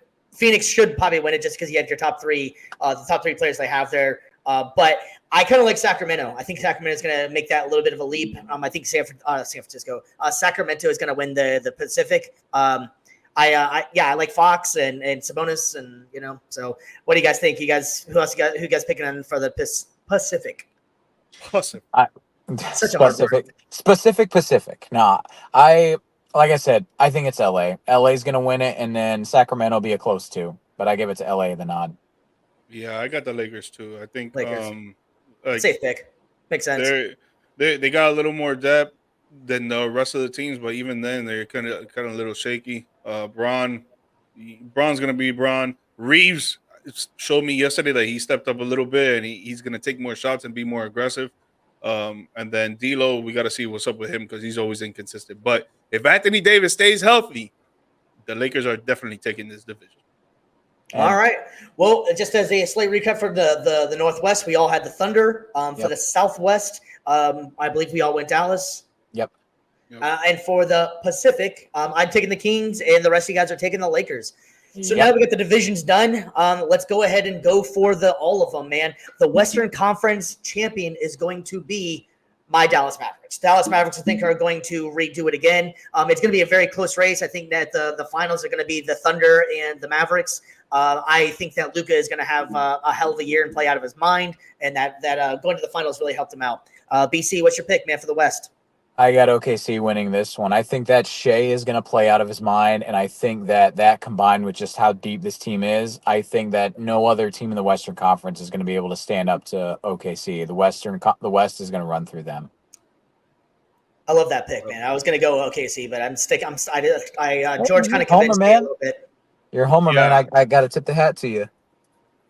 probably win it just because you have your top three, the top three players they have there. But I kind of like Sacramento. I think Sacramento is going to make that a little bit of a leap. I think Sacramento is going to win the Pacific. I like Fox and Sabonis, and So, what do you guys think? Who you guys picking on for the Pacific? Pacific. No, like I said, I think it's LA. LA's gonna win it, and then Sacramento will be a close two. But I give it to LA the nod. Yeah, I got the Lakers too. I think Lakers. Safe pick. Makes sense. They got a little more depth than the rest of the teams, but even then they're kind of a little shaky. Braun's gonna be Braun. Reeves showed me yesterday that he stepped up a little bit, and he's gonna take more shots and be more aggressive. And then D'Lo, we got to see what's up with him because he's always inconsistent. But if Anthony Davis stays healthy, the Lakers are definitely taking this division. All right. Well, just as a slight recap for the Northwest, we all had the Thunder. For the Southwest, I believe we all went Dallas. Yep. And for the Pacific, I'm taking the Kings, and the rest of you guys are taking the Lakers. So now we got the divisions done. Let's go ahead and go for all of them, man. The Western Conference champion is going to be my Dallas Mavericks. Dallas Mavericks, I think, are going to redo it again. It's going to be a very close race. I think that the finals are going to be the Thunder and the Mavericks. I think that Luka is going to have a hell of a year and play out of his mind, and that going to the finals really helped him out. BC, what's your pick, man, for the West? I got OKC winning this one. I think that Shea is going to play out of his mind, and I think that combined with just how deep this team is, I think that no other team in the Western Conference is going to be able to stand up to OKC. The West is going to run through them. I love that pick, man. I was going to go OKC, but George kind of convinced me a little bit. You're a homer, man. I got to tip the hat to you.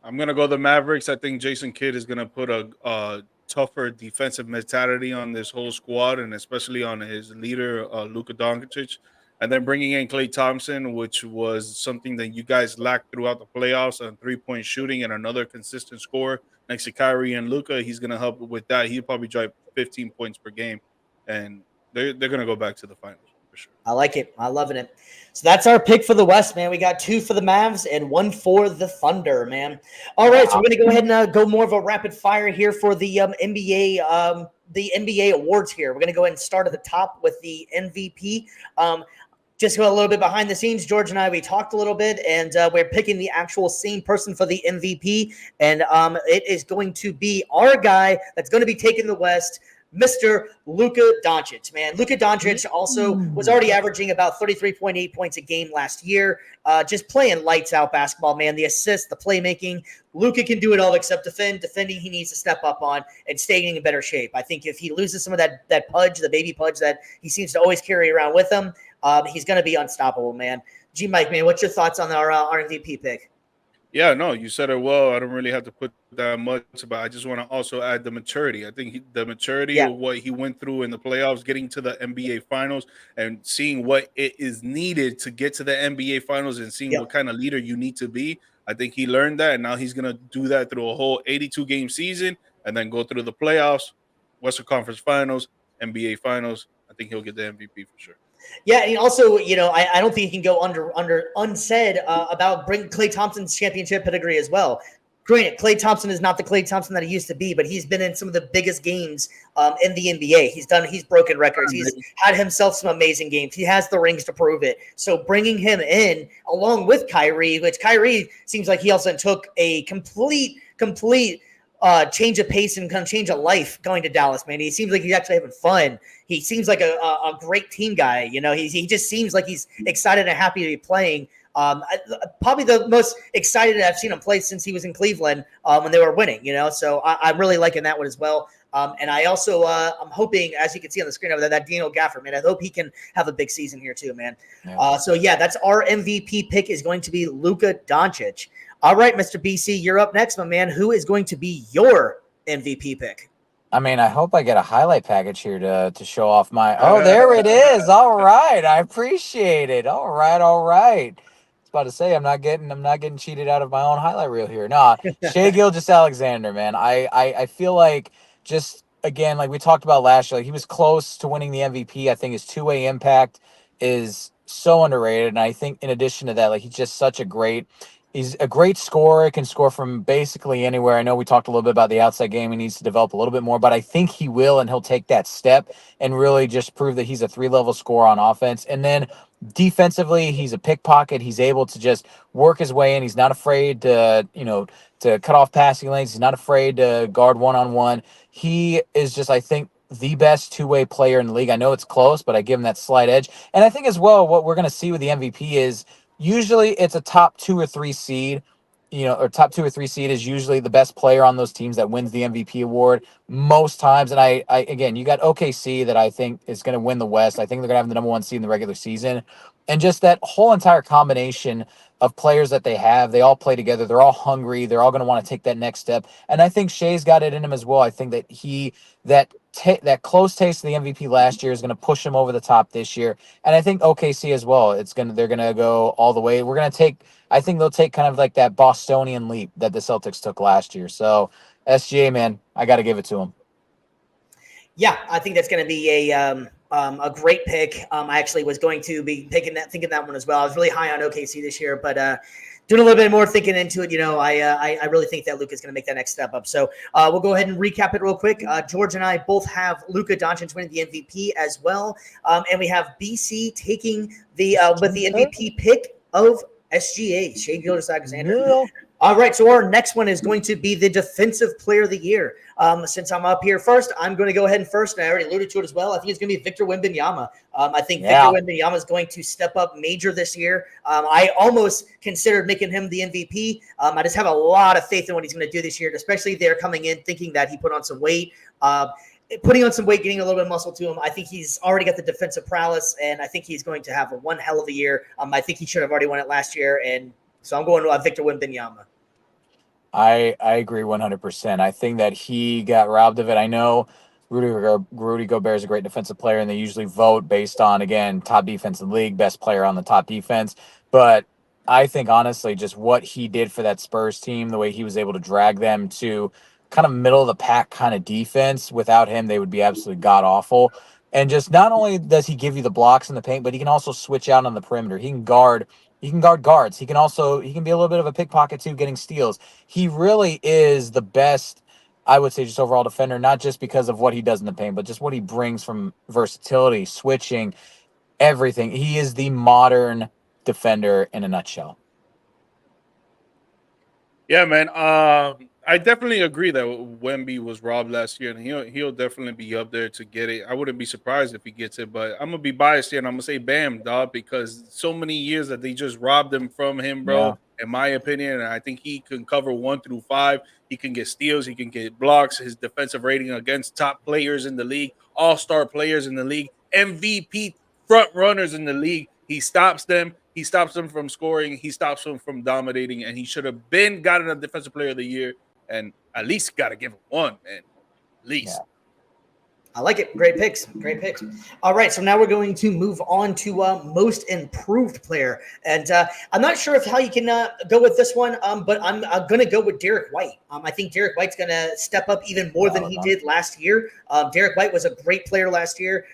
I'm going to go the Mavericks. I think Jason Kidd is going to put a tougher defensive mentality on this whole squad, and especially on his leader, Luka Doncic. And then bringing in Klay Thompson, which was something that you guys lacked throughout the playoffs, on three-point shooting and another consistent score next to Kyrie and Luka. He's going to help with that. He'll probably drive 15 points per game, and they're going to go back to the finals for sure. I like it. I'm loving it. So that's our pick for the West, man. We got 2 for the Mavs and 1 for the Thunder, man. All right, so we're going to go ahead and go more of a rapid fire here for the NBA awards here. We're going to go ahead and start at the top with the MVP. Just go a little bit behind the scenes. George and I, we talked a little bit, and we're picking the actual same person for the MVP, and it is going to be our guy that's going to be taking the West, Mr. Luka Doncic, man. Luka Doncic also was already averaging about 33.8 points a game last year. Just playing lights out basketball, man. The assists, the playmaking. Luka can do it all except defend. Defending, he needs to step up on and staying in better shape. I think if he loses some of that pudge, the baby pudge that he seems to always carry around with him, he's going to be unstoppable, man. G-Mike, man, what's your thoughts on our MVP pick? Yeah, no, you said it well. I don't really have to put that much, but I just want to also add the maturity. I think the maturity of what he went through in the playoffs, getting to the NBA Finals, and seeing what it is needed to get to the NBA Finals, and seeing what kind of leader you need to be. I think he learned that, and now he's going to do that through a whole 82-game season, and then go through the playoffs, Western Conference Finals, NBA Finals. I think he'll get the MVP for sure. Yeah, and also, I don't think he can go unsaid about bring Klay Thompson's championship pedigree as well. Granted, Klay Thompson is not the Klay Thompson that he used to be, but he's been in some of the biggest games in the NBA. He's broken records. He's had himself some amazing games. He has the rings to prove it. So bringing him in along with Kyrie, which Kyrie seems like he also took a complete change of pace and kind of change of life going to Dallas, man. He seems like he's actually having fun. He seems like a great team guy. He just seems like he's excited and happy to be playing. Probably the most excited I've seen him play since he was in Cleveland when they were winning, So I'm really liking that one as well. And I also, I'm hoping, as you can see on the screen over there, that Daniel Gafford, man, I hope he can have a big season here too, man. Yeah. So yeah, that's our MVP pick is going to be Luka Doncic. All right, Mr. BC, you're up next, my man. Who is going to be your MVP pick? I mean, I hope I get a highlight package here to show off my. Oh, there it is. All right, I appreciate it. All right, all right. I was about to say I'm not getting cheated out of my own highlight reel here. Nah, Shea Gilgeous-Alexander, man. I feel like just again like we talked about last year, like he was close to winning the MVP. I think his two-way impact is so underrated, and I think in addition to that, like he's just such a great. He's a great scorer, can score from basically anywhere. I know we talked a little bit about the outside game. He needs to develop a little bit more, but I think he will, and he'll take that step and really just prove that he's a three-level scorer on offense. And then defensively, he's a pickpocket. He's able to just work his way in. He's not afraid to, to cut off passing lanes. He's not afraid to guard one-on-one. He is just, I think, the best two-way player in the league. I know it's close, but I give him that slight edge. And I think as well, what we're going to see with the MVP is usually it's a top 2 or 3 seed, or top 2 or 3 seed is usually the best player on those teams that wins the MVP award most times. And I again, you got OKC that I think is going to win the West. I think they're going to have the number 1 seed in the regular season. And just that whole entire combination of players that they have, they all play together. They're all hungry. They're all going to want to take that next step. And I think Shea's got it in him as well. I think that that close taste of the MVP last year is going to push him over the top this year. And I think OKC as well. They're going to go all the way. I think they'll take kind of like that Bostonian leap that the Celtics took last year. So SGA, man, I got to give it to him. Yeah, I think that's going to be a great pick. I actually was going to be thinking that one as well. I was really high on OKC this year, but doing a little bit more thinking into it, I really think that Luka is going to make that next step up. So we'll go ahead and recap it real quick. George and I both have Luka Doncic winning the MVP as well, and we have BC taking the MVP pick of SGA, Shea Gilgeous-Alexander. Yeah. All right, so our next one is going to be the Defensive Player of the Year. Since I'm up here first, I'm going to go ahead and first, and I already alluded to it as well. I think it's going to be Victor Wembanyama. I think Victor Wembanyama is going to step up major this year. I almost considered making him the MVP. I just have a lot of faith in what he's going to do this year, especially they're coming in thinking that he put on some weight. Putting on some weight, getting a little bit of muscle to him. I think he's already got the defensive prowess, and I think he's going to have one hell of a year. I think he should have already won it last year, and so I'm going to Victor Wembanyama. I agree 100%. I think that he got robbed of it. I know Rudy Gobert is a great defensive player, and they usually vote based on, again, top defense in the league, best player on the top defense. But I think, honestly, just what he did for that Spurs team, the way he was able to drag them to kind of middle of the pack kind of defense. Without him, they would be absolutely god awful. And just not only does he give you the blocks in the paint, but he can also switch out on the perimeter. He can guard guards. He can be a little bit of a pickpocket too, getting steals. He really is the best, I would say, just overall defender, not just because of what he does in the paint, but just what he brings from versatility, switching, everything. He is the modern defender in a nutshell. Yeah, man. I definitely agree that Wemby was robbed last year, and he'll definitely be up there to get it. I wouldn't be surprised if he gets it, but I'm gonna be biased here, and I'm gonna say Bam, dog, because so many years that they just robbed him from him, bro. Yeah. In my opinion, and I think he can cover 1 through 5. He can get steals, he can get blocks. His defensive rating against top players in the league, all-star players in the league, MVP front runners in the league. He stops them. He stops them from scoring. He stops them from dominating, and he should have gotten a Defensive Player of the Year. And at least got to give him one, man. At least. Yeah. I like it. Great picks. Great picks. All right, so now we're going to move on to most improved player. And I'm not sure how you can go with this one, but I'm going to go with Derek White. I think Derek White's going to step up even more than he did last year. Derek White was a great player last year.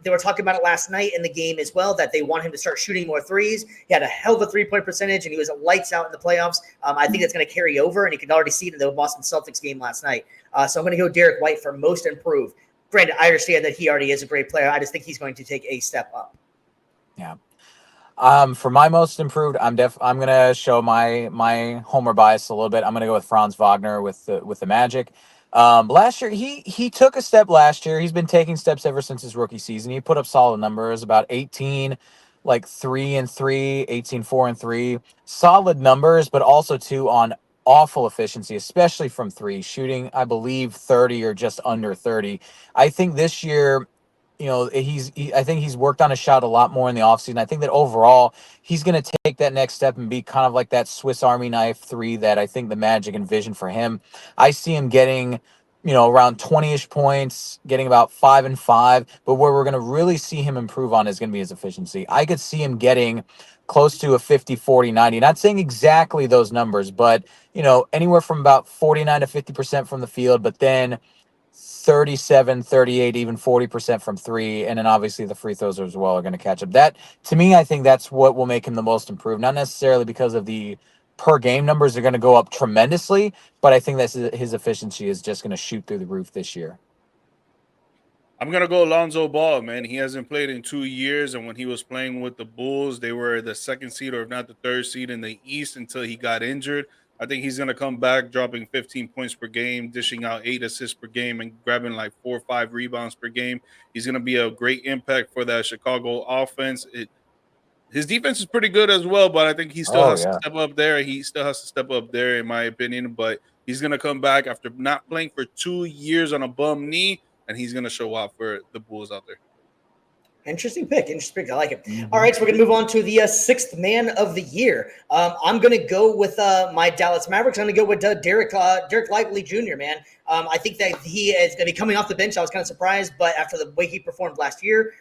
They were talking about it last night in the game as well, that they want him to start shooting more threes. He had a hell of a three-point percentage, and he was lights out in the playoffs. I think that's going to carry over, and you can already see it in the Boston Celtics game last night. So I'm going to go Derek White for most improved. Granted, I understand that he already is a great player. I just think he's going to take a step up. Yeah. For my most improved, I'm gonna show my homer bias a little bit. I'm gonna go with Franz Wagner with the Magic. Last year he took a step last year. He's been taking steps ever since his rookie season. He put up solid numbers, about 18, like 3-3, 18, 4-3, solid numbers, but also too on awful efficiency, especially from three, shooting, I believe, 30 or just under 30. I think this year, I think he's worked on his shot a lot more in the offseason. I think that overall, he's going to take that next step and be kind of like that Swiss Army knife three that I think the Magic envisioned for him. I see him getting, around 20-ish points, getting about 5 and 5. But where we're going to really see him improve on is going to be his efficiency. I could see him getting close to a 50, 40, 90. Not saying exactly those numbers, but, anywhere from about 49 to 50% from the field, but then 37, 38, even 40% from three. And then obviously the free throws as well are going to catch up. That, to me, I think that's what will make him the most improved. Not necessarily because of the per game numbers are going to go up tremendously, but I think that his efficiency is just going to shoot through the roof this year. I'm gonna go Lonzo Ball, man. He hasn't played in 2 years, and when he was playing with the Bulls, they were the second seed, or if not the third seed in the East, until he got injured. I think he's gonna come back, dropping 15 points per game, dishing out 8 assists per game, and grabbing like 4 or 5 rebounds per game. He's gonna be a great impact for that Chicago offense. His defense is pretty good as well, but I think he still Oh, has to yeah. step up there. He still has to step up there, in my opinion. But he's gonna come back after not playing for 2 years on a bum knee, and he's gonna show up for the Bulls out there. Interesting pick. Interesting pick. I like it. All Mm-hmm. right, so we're going to move on to the sixth man of the year. I'm going to go with my Dallas Mavericks. I'm going to go with Derek Lively Jr., man. I think that he is going to be coming off the bench. I was kind of surprised, but after the way he performed last year,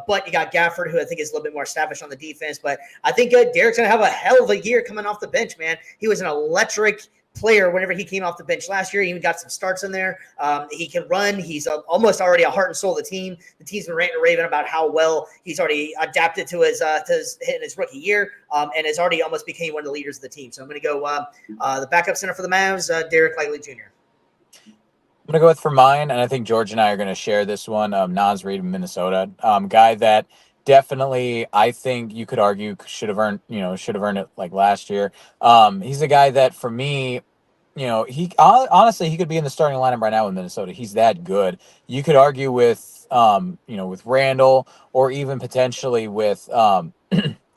but you got Gafford, who I think is a little bit more established on the defense. But I think Derek's going to have a hell of a year coming off the bench, man. He was an electric player whenever he came off the bench last year. He even got some starts in there. He can run. He's almost already a heart and soul of the team. The team's been ranting and raving about how well he's already adapted to his hitting his rookie year, and has already almost became one of the leaders of the team. So I'm going to go the backup center for the Mavs, Derek Lively Jr. I'm going to go with for mine, and I think George and I are going to share this one. Naz Reid in Minnesota, guy that definitely I think you could argue should have earned it like last year. He's a guy that for me, he honestly he could be in the starting lineup right now in Minnesota. He's that good. You could argue with with Randall or even potentially with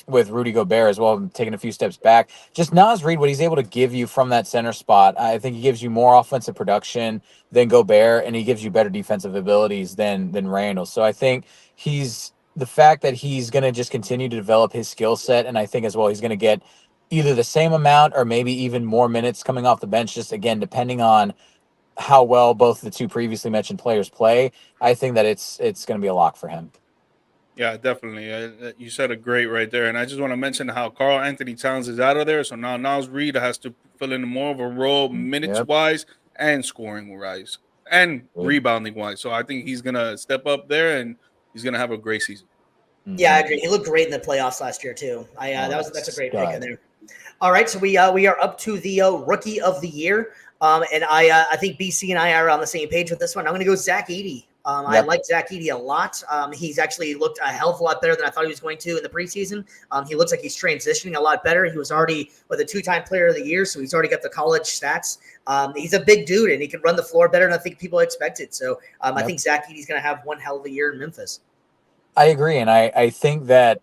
with Rudy Gobert as well, taking a few steps back. Just Naz Reid, what he's able to give you from that center spot, I think he gives you more offensive production than Gobert, and he gives you better defensive abilities than Randall. So I think he's the fact that he's going to just continue to develop his skill set, and I think as well he's going to get either the same amount or maybe even more minutes coming off the bench, just again depending on how well both the two previously mentioned players play. I think that it's going to be a lock for him. Yeah, definitely. You said it great right there. And I just want to mention how Carl Anthony Towns is out of there. So now Naz Reid has to fill in more of a role minutes Yep. wise and scoring wise and Good. rebounding wise. So I think he's going to step up there and he's going to have a great season. Yeah, I agree. He looked great in the playoffs last year too. That's a great pick in there. All right, so we are up to the rookie of the year, and I think BC and I are on the same page with this one. I'm going to go Zach Edey. I like Zach Edey a lot. He's actually looked a hell of a lot better than I thought he was going to in the preseason. He looks like he's transitioning a lot better. He was already with a 2-time player of the year, so he's already got the college stats. He's a big dude, and he can run the floor better than I think people expected. So I think Zach Edey's going to have one hell of a year in Memphis. I agree, and I think that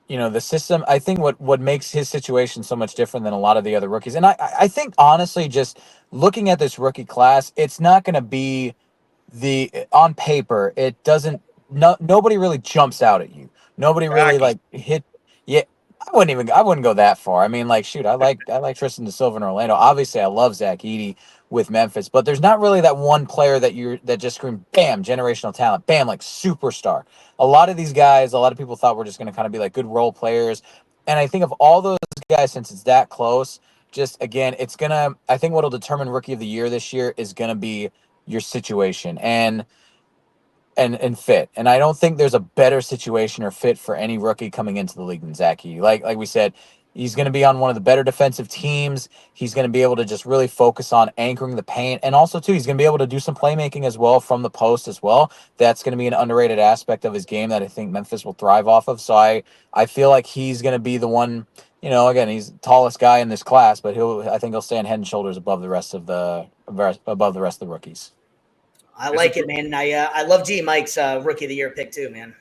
the system, I think what makes his situation so much different than a lot of the other rookies. And I think honestly, just looking at this rookie class, it's not going to be on paper, it doesn't, nobody really jumps out at you. Nobody really like hit. Yeah. I wouldn't go that far. I mean, like, shoot, I like Tristan da Silva in Orlando. Obviously I love Zach Edey with Memphis, but there's not really that one player that just screamed, bam, generational talent, bam, like superstar. A lot of these guys, a lot of people thought were just going to kind of be like good role players. And I think of all those guys, since it's that close, just again, I think what'll determine rookie of the year this year is going to be your situation and fit. And I don't think there's a better situation or fit for any rookie coming into the league than Zach Edey. Like we said, he's going to be on one of the better defensive teams. He's going to be able to just really focus on anchoring the paint. And also, too, he's going to be able to do some playmaking as well from the post as well. That's going to be an underrated aspect of his game that I think Memphis will thrive off of. So I feel like he's going to be the one, again, he's the tallest guy in this class, but I think he'll stand head and shoulders above the rest of the rookies. I like it, man. And I love G Mike's rookie of the year pick too, man.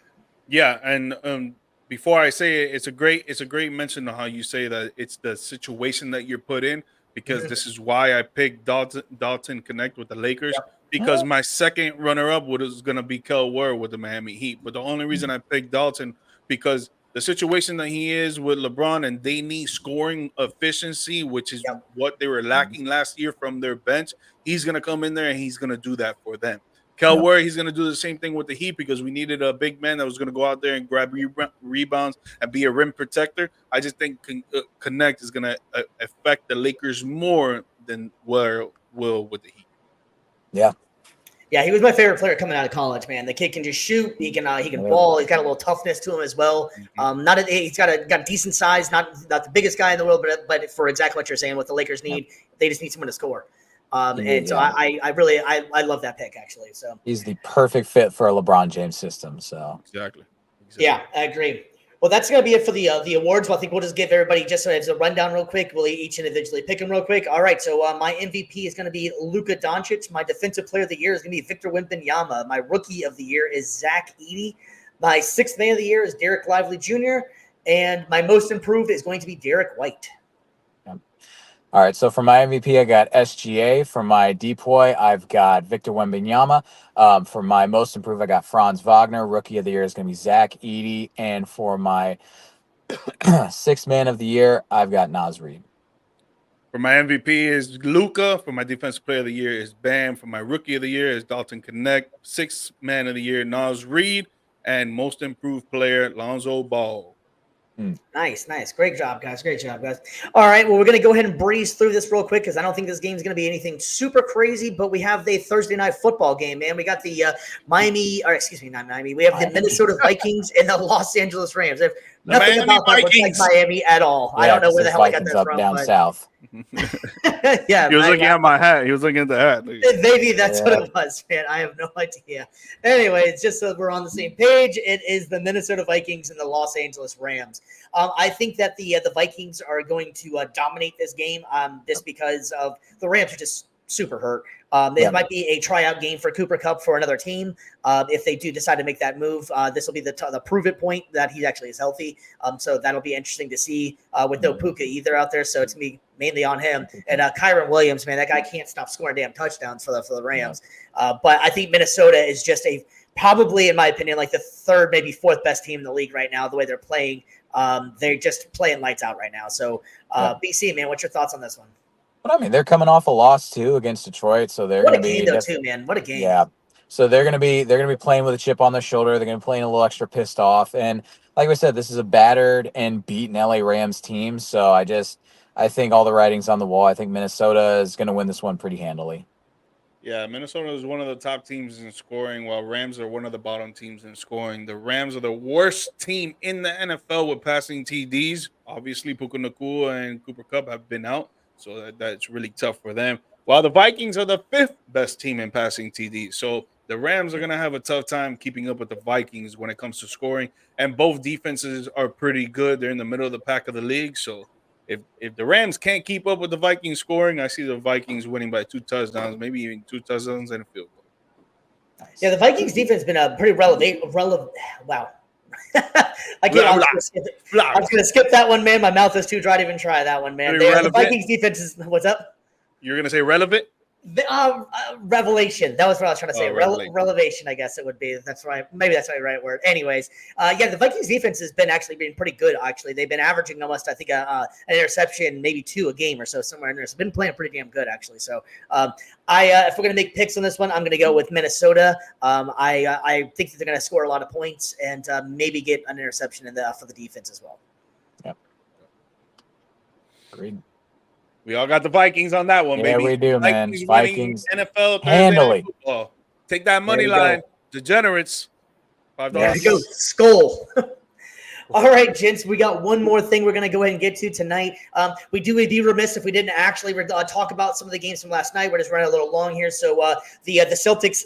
Yeah, and before I say it, it's a great mention of how you say that it's the situation that you're put in. because this is why I picked Dalton Connect with the Lakers. Because my second runner-up was going to be Kel Ward with the Miami Heat. But the only reason I picked Dalton, because the situation that he is with LeBron, and they need scoring efficiency, which is what they were lacking last year from their bench. He's going to come in there, and he's going to do that for them. Kel Ward, he's going to do the same thing with the Heat, because we needed a big man that was going to go out there and grab rebounds and be a rim protector. I just think Connect is going to affect the Lakers more than where will with the Heat. Yeah, he was my favorite player coming out of college, man. The kid can just shoot. He can ball. He's got a little toughness to him as well. He's got a decent size. Not the biggest guy in the world, but for exactly what you're saying, what the Lakers need, they just need someone to score. So I really love that pick, actually. So he's the perfect fit for a LeBron James system. So exactly. Yeah, I agree. Well, that's going to be it for the awards. Well, I think we'll just give everybody just as a rundown real quick. We'll each individually pick them real quick. All right, so my MVP is going to be Luka Doncic. My Defensive Player of the Year is going to be Victor Wembanyama. My Rookie of the Year is Zach Edey. My Sixth Man of the Year is Derek Lively Jr. And my Most Improved is going to be Derek White. All right, so for my MVP, I got SGA. For my DPOY, I've got Victor Wembanyama. For my Most Improved, I got Franz Wagner. Rookie of the Year is going to be Zach Edey. And for my Sixth Man of the Year, I've got Naz Reid. For my MVP is Luka. For my Defensive Player of the Year is Bam. For my Rookie of the Year is Dalton Connect. Sixth Man of the Year, Naz Reid. And Most Improved Player, Lonzo Ball. Nice. Great job, guys. All right, well, we're going to go ahead and breeze through this real quick because I don't think this game is going to be anything super crazy, but we have the Thursday night football game, man. We got the we have the Minnesota Vikings and the Los Angeles Rams. Nothing about that looks like Miami at all. I don't know where the hell I got that from. Down south. Yeah, he was looking at my hat. He was looking at the hat. Maybe that's what it was, man. I have no idea. Anyway, it's just so we're on the same page. It is the Minnesota Vikings and the Los Angeles Rams. I think that the Vikings are going to dominate this game just because of the Rams are just super hurt. It might be a tryout game for Cooper Kupp for another team. If they do decide to make that move, this will be the prove it point that he actually is healthy. So that'll be interesting to see with no Puka either out there. So it's going to be mainly on him. And Kyron Williams, man, that guy can't stop scoring damn touchdowns for the Rams. But I think Minnesota is just probably, in my opinion, like the third, maybe fourth best team in the league right now, the way they're playing. They're just playing lights out right now. So BC, man, what's your thoughts on this one? But I mean, they're coming off a loss too against Detroit, so they're going to be too, man. What a game! Yeah, so they're going to be playing with a chip on their shoulder. They're going to be playing a little extra pissed off, and like we said, this is a battered and beaten LA Rams team. So I think all the writing's on the wall. I think Minnesota is going to win this one pretty handily. Yeah, Minnesota is one of the top teams in scoring, while Rams are one of the bottom teams in scoring. The Rams are the worst team in the NFL with passing TDs. Obviously, Puka Nacua and Cooper Kupp have been out, so that's really tough for them. While the Vikings are the fifth best team in passing TDs. So the Rams are going to have a tough time keeping up with the Vikings when it comes to scoring. And both defenses are pretty good. They're in the middle of the pack of the league. So if the Rams can't keep up with the Vikings scoring, I see the Vikings winning by 2 touchdowns, maybe even 2 touchdowns and a field goal. Nice. Yeah, the Vikings defense has been a pretty relevant. Wow. I was going to skip that one, man. My mouth is too dry to even try that one, man. The Vikings defense is – what's up? You're going to say relevant? Revelation. That was what I was trying to say. Relevation, I guess it would be. That's right. Maybe that's the right word. Anyways, the Vikings defense has been pretty good. Actually, they've been averaging almost, I think, an interception, maybe 2 a game or so, somewhere in there. So, been playing pretty damn good, actually. So, if we're gonna make picks on this one, I'm gonna go with Minnesota. I think that they're gonna score a lot of points and maybe get an interception for the defense as well. Yep. Agreed. We all got the Vikings on that one, baby. Yeah, we do, man. Vikings NFL handily. Football. Take that money line. Degenerates. $5. There you go. Skull. All right, gents, we got one more thing we're going to go ahead and get to tonight. We'd be remiss if we didn't actually talk about some of the games from last night. We're just running a little long here. So the Celtics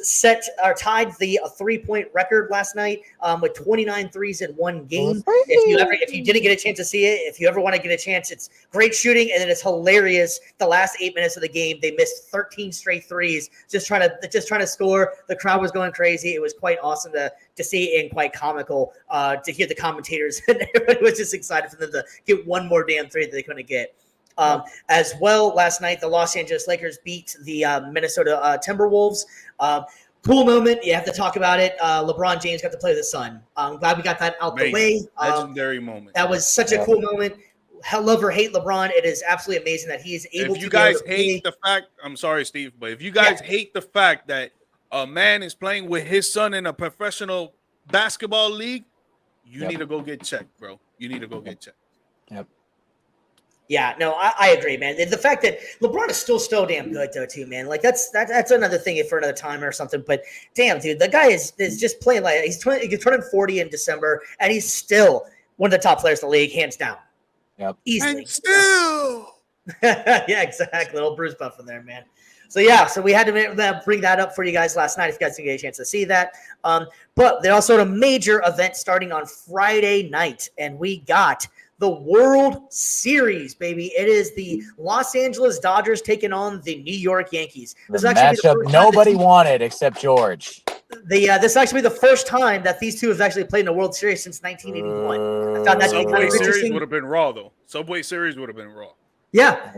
tied the 3-point record last night with 29 threes in one game. If you didn't get a chance to see it, if you ever want to get a chance, it's great shooting, and then it's hilarious. The last 8 minutes of the game, they missed 13 straight threes, just trying to score. The crowd was going crazy. It was quite awesome to see and quite comical to hear the commentators. And everybody was just excited for them to get one more damn three that they couldn't get. As well, last night, the Los Angeles Lakers beat the Minnesota Timberwolves. Cool moment. You have to talk about it. LeBron James got to play with his son. I'm glad we got that out the way. Legendary moment. That was such a cool moment. Love or hate LeBron, it is absolutely amazing that he is able to. If you guys hate the fact, I'm sorry, Steve, but if you guys hate the fact that a man is playing with his son in a professional basketball league, you need to go get checked, bro. You need to go get checked. Yep. Yeah, no, I agree, man. The fact that LeBron is still so damn good, though, too, man. Like that's another thing for another time or something. But damn, dude, the guy is just playing like he's turning 40 in December, and he's still one of the top players in the league, hands down. Yep. Easily. And still. Yeah, exactly. Little Bruce Buff in there, man. So, yeah, so we had to bring that up for you guys last night if you guys didn't get a chance to see that. But they also had a major event starting on Friday night, and we got the World Series, baby. It is the Los Angeles Dodgers taking on the New York Yankees. This matchup nobody wanted except George. This actually be the first time that these two have actually played in a World Series since 1981. I found that Subway Series would have been raw, though. Subway Series would have been raw. Yeah.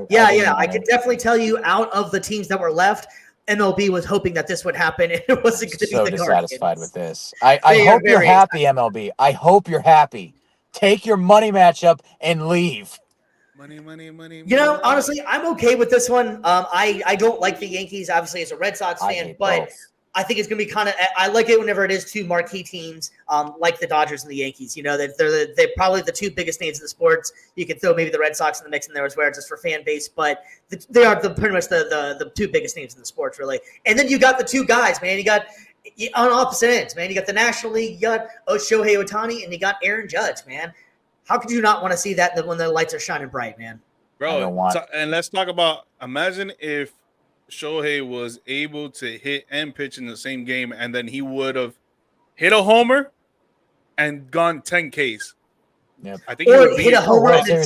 I could definitely tell you out of the teams that were left, MLB was hoping that this would happen. And it wasn't going to be the Guardians. So dissatisfied with this. I hope you're happy, MLB. I hope you're happy. Take your money matchup and leave. Money. You know, honestly, I'm okay with this one. I don't like the Yankees, obviously, as a Red Sox fan, but both. I think it's going to be kind of – I like it whenever it is two marquee teams like the Dodgers and the Yankees. You know, they're probably the two biggest names in the sports. You could throw maybe the Red Sox in the mix in there as well, just for fan base, but they are pretty much the two biggest names in the sports, really. And then you got the two guys, man. You got – on opposite ends, man. You got the National League, you got Shohei Ohtani, and you got Aaron Judge, man. How could you not want to see that when the lights are shining bright, man? Bro, and let's talk about – imagine if Shohei was able to hit and pitch in the same game, and then he would have hit a homer and gone 10 Ks. Yep. I think or hit a homer and then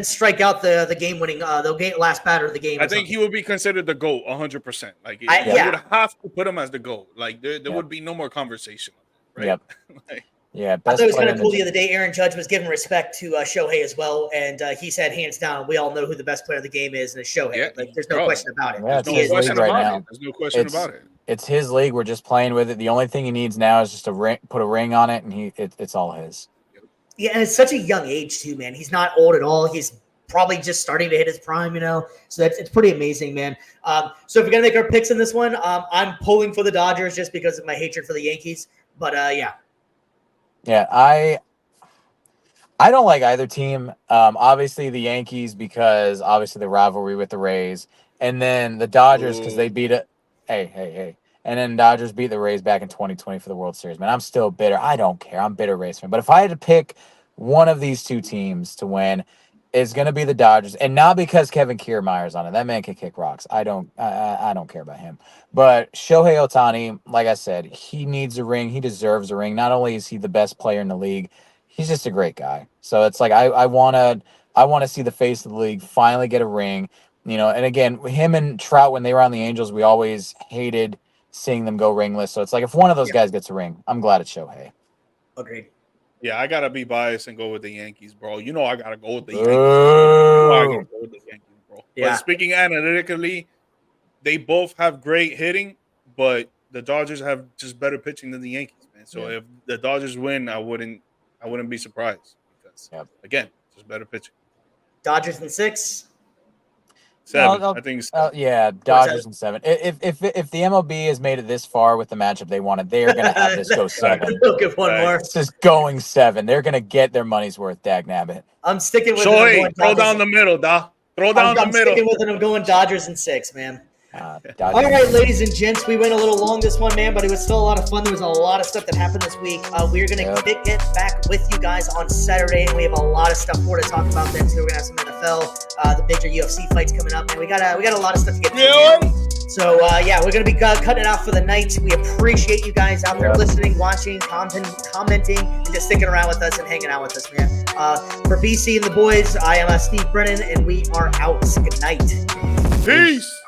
strike out the game winning last batter of the game. I think he would be considered the GOAT 100%. Like you would have to put him as the GOAT. Like there would be no more conversation. Right? Yep. I thought it was kind of cool the other day. Aaron Judge was giving respect to Shohei as well, and he said, hands down, we all know who the best player of the game is, and it's Shohei. Yeah, like, there's no question about it. Yeah, There's no question about it. It's his league. We're just playing with it. The only thing he needs now is just to put a ring on it, and it's all his. Yeah, and it's such a young age too, man. He's not old at all. He's probably just starting to hit his prime, you know. So it's pretty amazing, man. So if we're gonna make our picks in this one, I'm pulling for the Dodgers just because of my hatred for the Yankees. But yeah. Yeah, I don't like either team. Obviously the Yankees because obviously the rivalry with the Rays, and then the Dodgers because they beat it. Hey. And then Dodgers beat the Rays back in 2020 for the World Series. Man, I'm still bitter. I don't care. I'm a bitter Rays fan. But if I had to pick one of these two teams to win, it's going to be the Dodgers. And not because Kevin Kiermaier's on it. That man can kick rocks. I don't care about him. But Shohei Ohtani, like I said, he needs a ring. He deserves a ring. Not only is he the best player in the league, he's just a great guy. So it's like I want to see the face of the league finally get a ring. You know, and again, him and Trout, when they were on the Angels, we always hated seeing them go ringless. So it's like if one of those guys gets a ring, I'm glad it's Shohei. Agreed. Yeah, I gotta be biased and go with the Yankees, bro. You know I gotta go with the Yankees. Bro. Yeah. But speaking analytically, they both have great hitting, but the Dodgers have just better pitching than the Yankees, man. So if the Dodgers win, I wouldn't be surprised because again, just better pitching. Dodgers in 6. 7, I think. Dodgers in 7. If the MLB has made it this far with the matchup they wanted, they are going to have this go 7. They'll give one more. It's just going 7. They're going to get their money's worth. Dagnabbit. I'm sticking with Shohei, throw down the middle, da. Throw down the middle. I'm sticking with it. I'm going Dodgers in 6, man. All right, ladies and gents, we went a little long this one, man, but it was still a lot of fun. There was a lot of stuff that happened this week. We're going to get back with you guys on Saturday, and we have a lot of stuff more to talk about then, too. We're going to have some NFL, the major UFC fights coming up, and we got a lot of stuff to get to. So, we're going to be cutting it out for the night. We appreciate you guys out there listening, watching, commenting, and just sticking around with us and hanging out with us, man. For BC and the boys, I am Steve Brennan, and we are out. Good night. Peace.